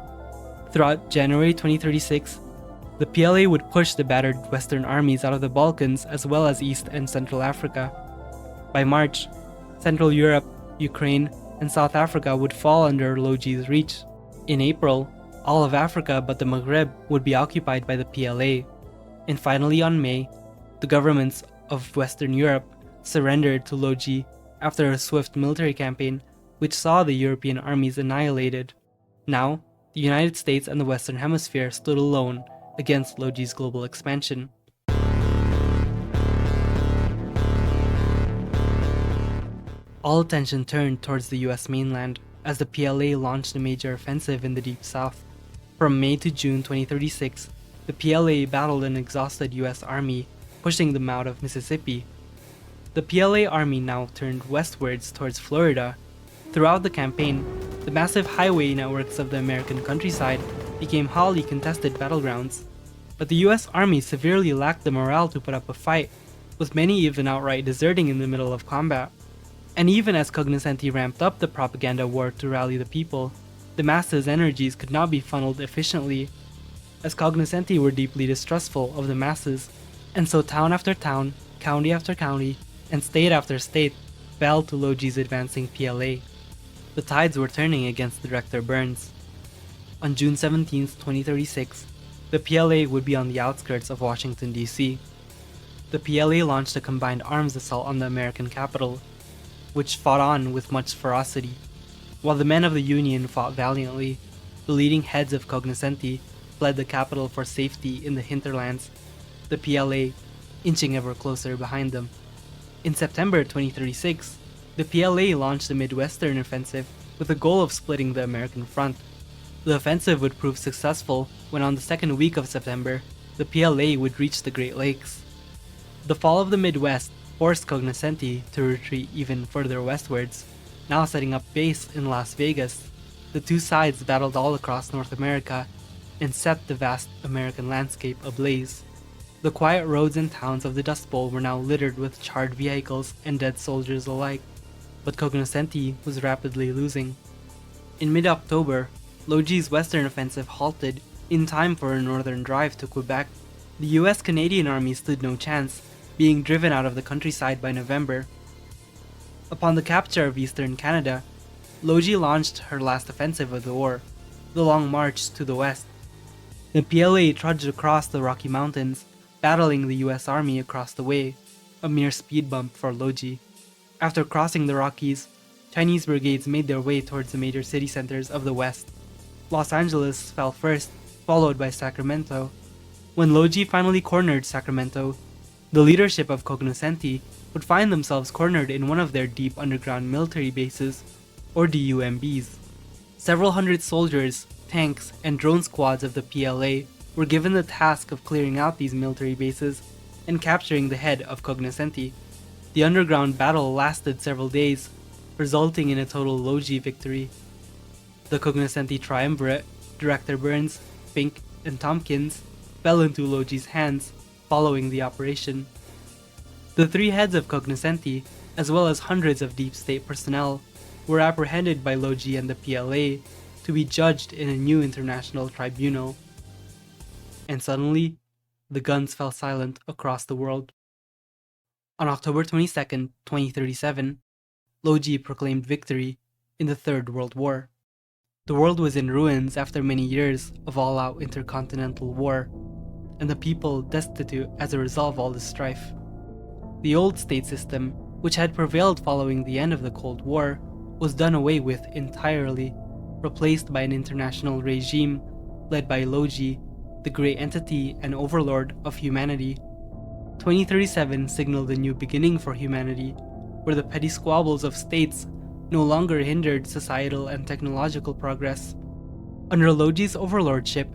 Throughout January 2036, the PLA would push the battered Western armies out of the Balkans as well as East and Central Africa. By March, Central Europe, Ukraine, and South Africa would fall under Loji's reach. In April, all of Africa but the Maghreb would be occupied by the PLA. And finally on May, the governments of Western Europe surrendered to Loji after a swift military campaign which saw the European armies annihilated. Now, the United States and the Western Hemisphere stood alone against Loji's global expansion. All attention turned towards the US mainland as the PLA launched a major offensive in the Deep South. From May to June 2036, the PLA battled an exhausted US Army, pushing them out of Mississippi. The PLA Army now turned westwards towards Florida. Throughout the campaign, the massive highway networks of the American countryside became hotly contested battlegrounds. But the US Army severely lacked the morale to put up a fight, with many even outright deserting in the middle of combat. And even as Cognoscenti ramped up the propaganda war to rally the people, the masses' energies could not be funneled efficiently, as Cognoscenti were deeply distrustful of the masses, and so town after town, county after county, and state after state fell to Loji's advancing PLA. The tides were turning against Director Burns. On June 17, 2036, the PLA would be on the outskirts of Washington, D.C. The PLA launched a combined arms assault on the American capital, which fought on with much ferocity. While the men of the Union fought valiantly, the leading heads of Cognoscenti fled the capital for safety in the hinterlands, the PLA inching ever closer behind them. In September 2036, the PLA launched a Midwestern offensive with the goal of splitting the American front. The offensive would prove successful when on the second week of September, the PLA would reach the Great Lakes. The fall of the Midwest forced Cognoscenti to retreat even further westwards, now setting up base in Las Vegas. The two sides battled all across North America and set the vast American landscape ablaze. The quiet roads and towns of the Dust Bowl were now littered with charred vehicles and dead soldiers alike, but Cognoscenti was rapidly losing. In mid-October, Loji's western offensive halted in time for a northern drive to Quebec. The US-Canadian army stood no chance, being driven out of the countryside by November. Upon the capture of eastern Canada, Loji launched her last offensive of the war, the Long March to the west. The PLA trudged across the Rocky Mountains, battling the US Army across the way, a mere speed bump for Loji. After crossing the Rockies, Chinese brigades made their way towards the major city centers of the West. Los Angeles fell first, followed by Sacramento. When Loji finally cornered Sacramento, the leadership of Cognoscenti would find themselves cornered in one of their deep underground military bases, or DUMBs. Several hundred soldiers, tanks, and drone squads of the PLA were given the task of clearing out these military bases and capturing the head of Cognoscenti. The underground battle lasted several days, resulting in a total Loji victory. The Cognoscenti triumvirate, Director Burns, Fink, and Tompkins, fell into Loji's hands following the operation. The three heads of Cognoscenti, as well as hundreds of deep state personnel, were apprehended by Loji and the PLA to be judged in a new international tribunal. And suddenly, the guns fell silent across the world. On October 22, 2037, Loji proclaimed victory in the Third World War. The world was in ruins after many years of all-out intercontinental war, and the people destitute as a result of all this strife. The old state system, which had prevailed following the end of the Cold War, was done away with entirely, replaced by an international regime led by Loji, the great entity and overlord of humanity. 2037 signaled a new beginning for humanity, where the petty squabbles of states no longer hindered societal and technological progress. Under Loji's overlordship,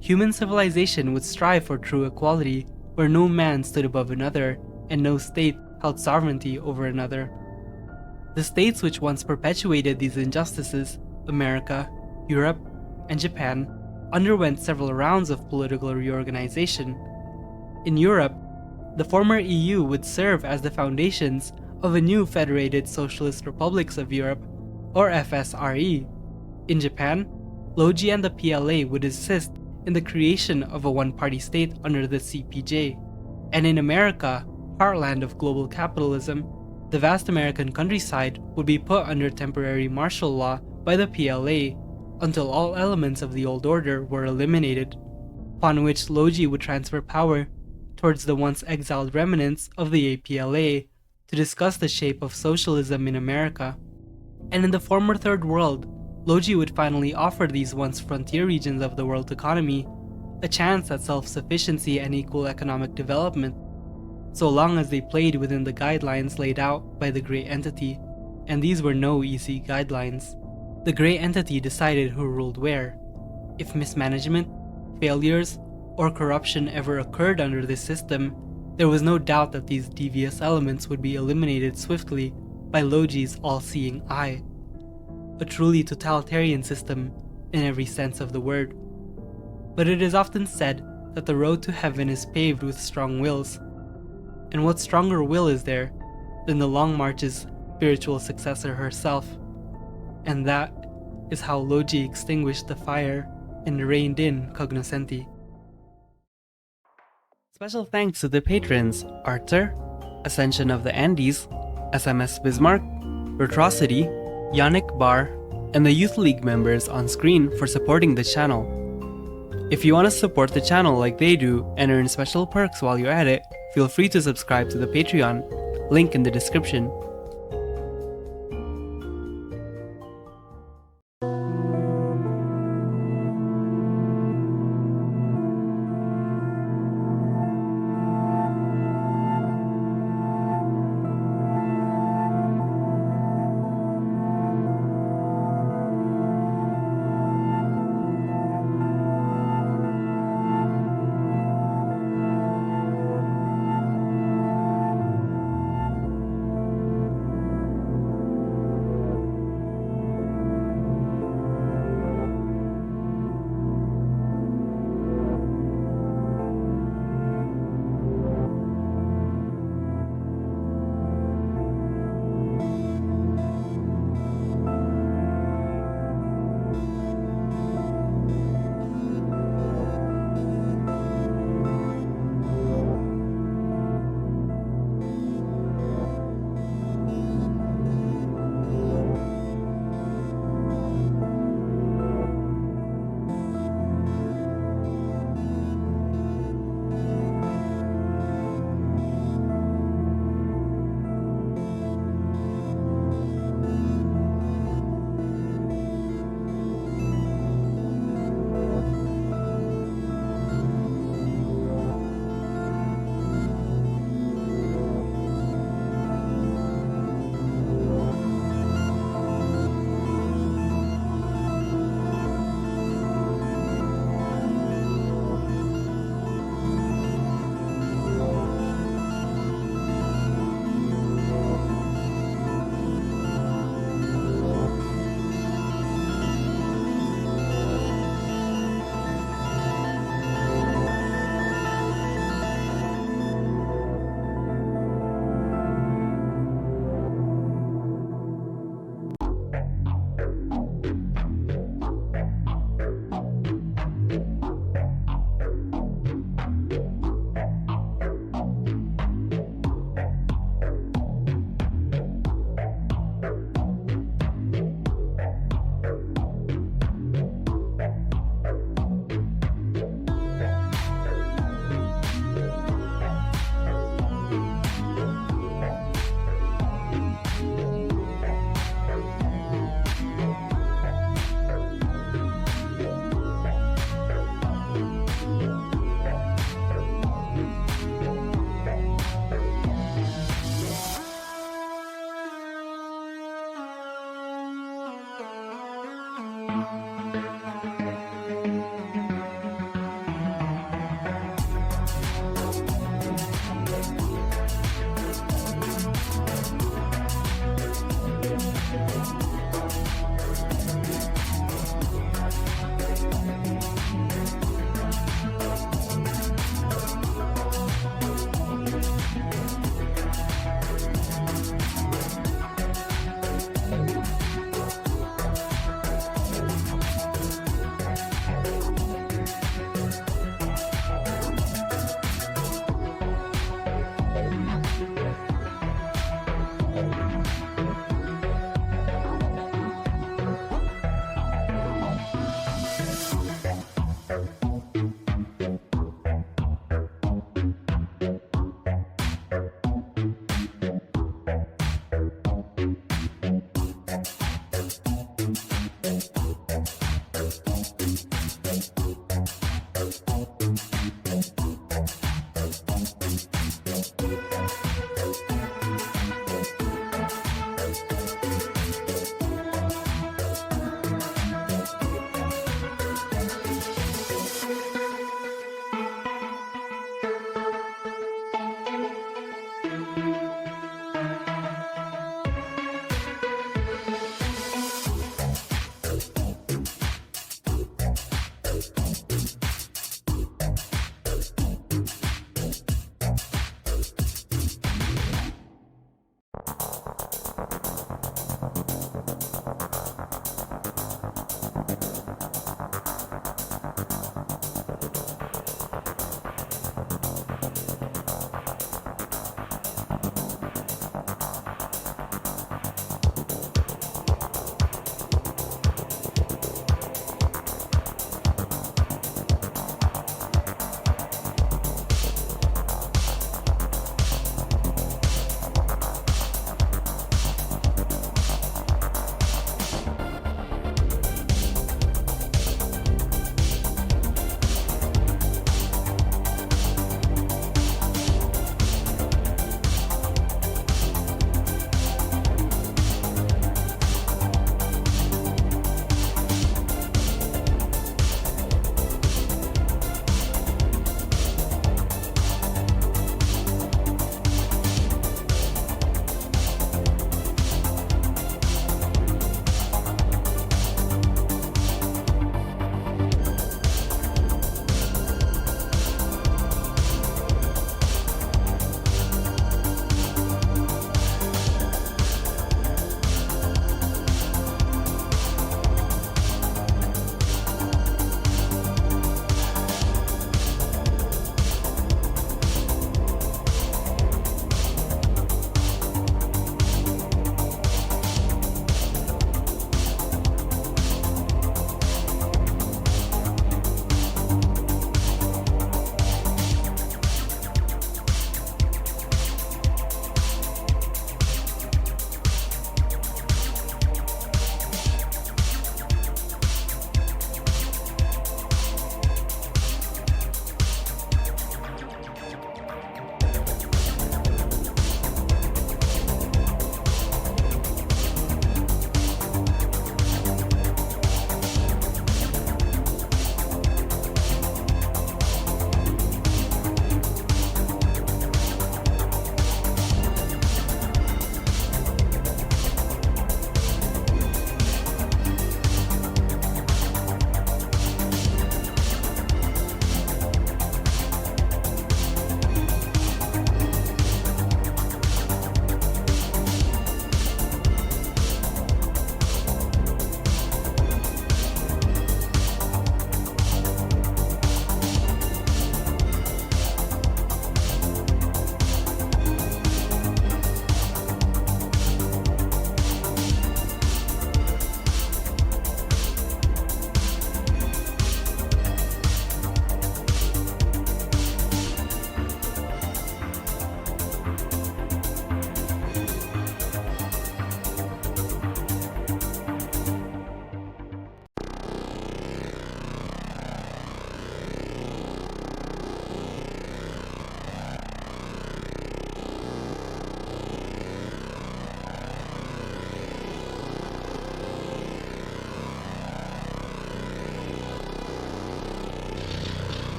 human civilization would strive for true equality, where no man stood above another and no state held sovereignty over another. The states which once perpetuated these injustices, America, Europe, and Japan, underwent several rounds of political reorganization. In Europe, the former EU would serve as the foundations of a new Federated Socialist Republics of Europe, or FSRE. In Japan, Loji and the PLA would assist in the creation of a one-party state under the CPJ. And in America, heartland of global capitalism, the vast American countryside would be put under temporary martial law by the PLA until all elements of the old order were eliminated, upon which Loji would transfer power towards the once exiled remnants of the APLA to discuss the shape of socialism in America. And in the former Third World, Loji would finally offer these once frontier regions of the world economy a chance at self-sufficiency and equal economic development, so long as they played within the guidelines laid out by the Great Entity, and these were no easy guidelines. The Great Entity decided who ruled where. If mismanagement, failures, or corruption ever occurred under this system, there was no doubt that these devious elements would be eliminated swiftly by Loji's all-seeing eye. A truly totalitarian system in every sense of the word. But it is often said that the road to heaven is paved with strong wills. And what stronger will is there than the Long March's spiritual successor herself? And that is how Loji extinguished the fire and reined in Cognoscenti. Special thanks to the patrons Arthur, Ascension of the Andes, SMS Bismarck, Retrocity, Yannick Bar, and the Youth League members on screen for supporting the channel. If you want to support the channel like they do and earn special perks while you're at it, feel free to subscribe to the Patreon, link in the description.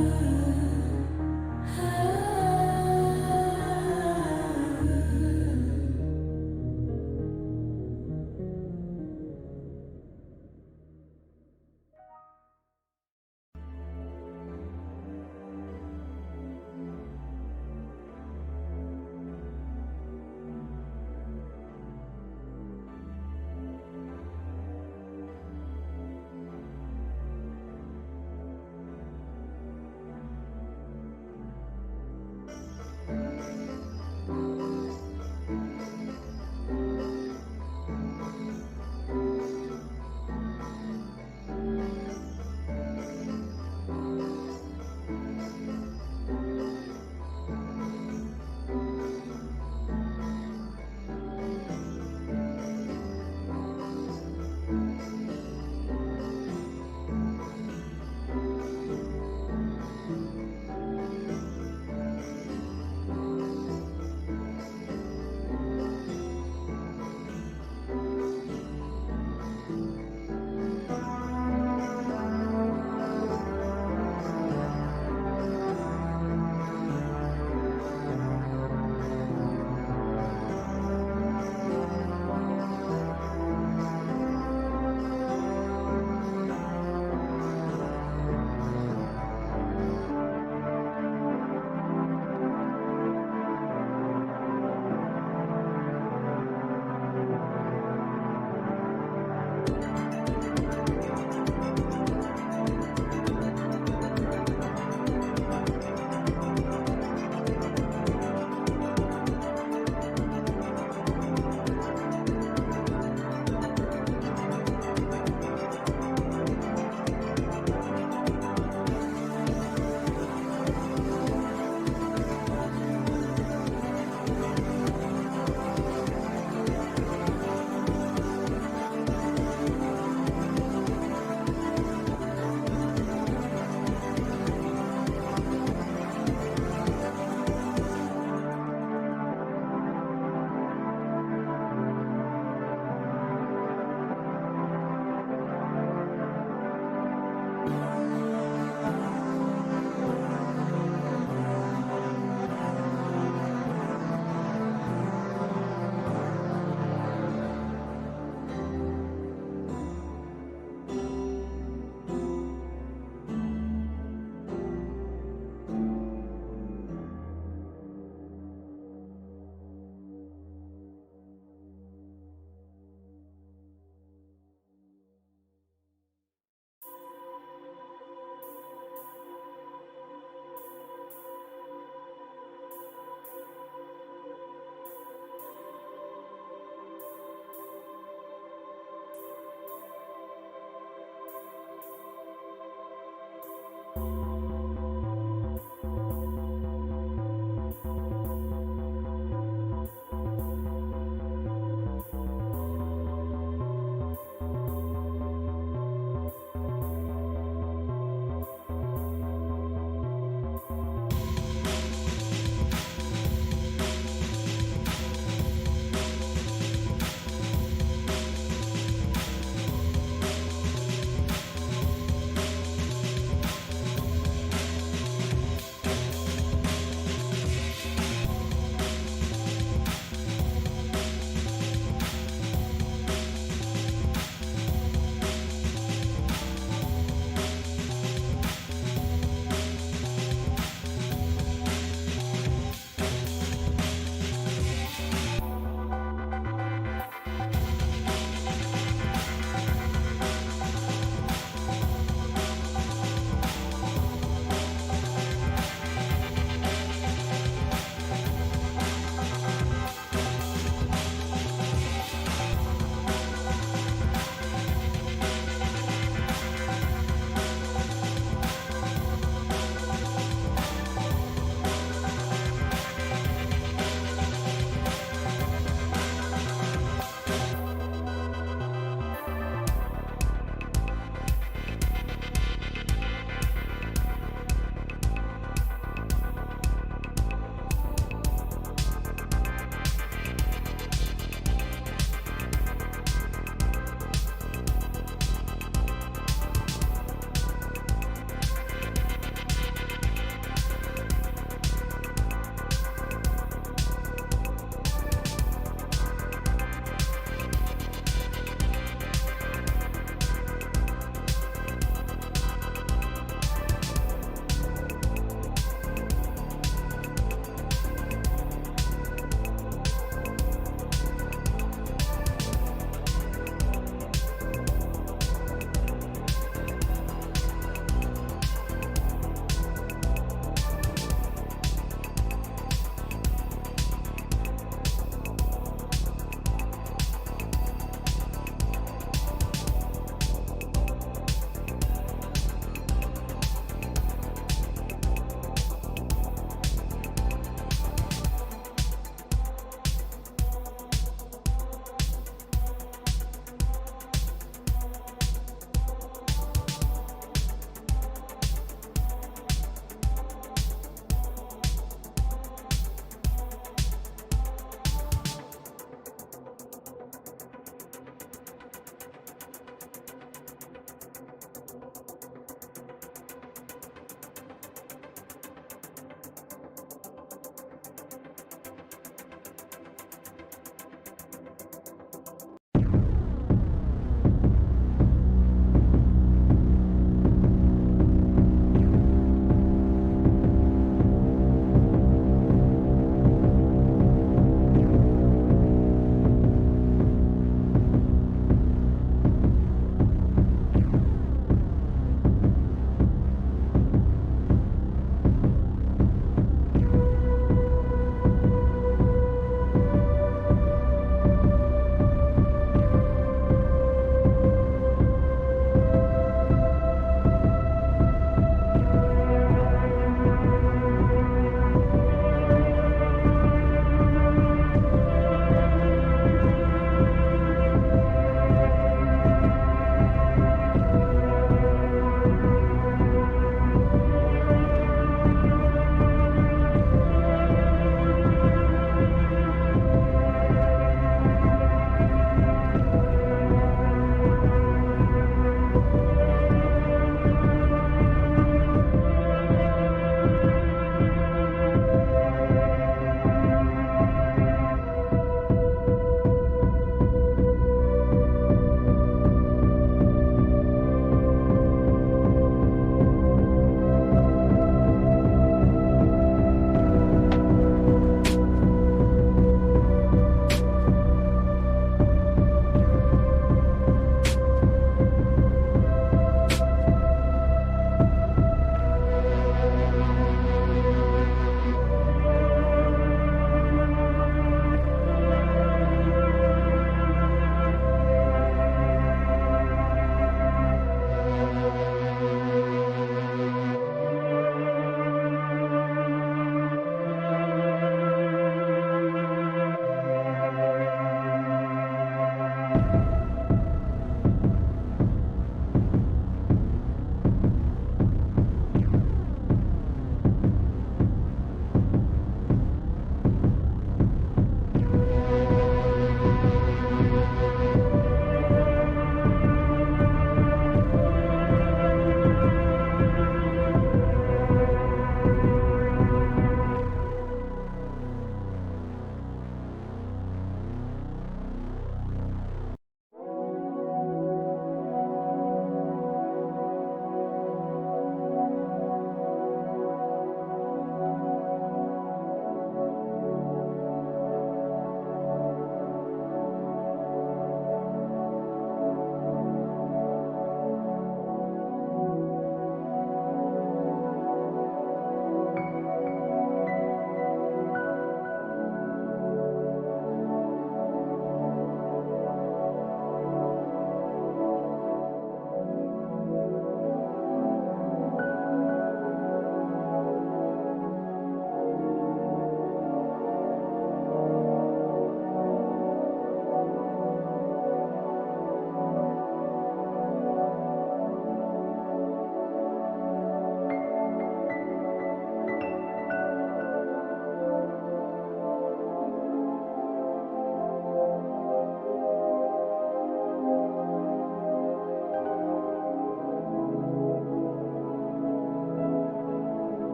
love.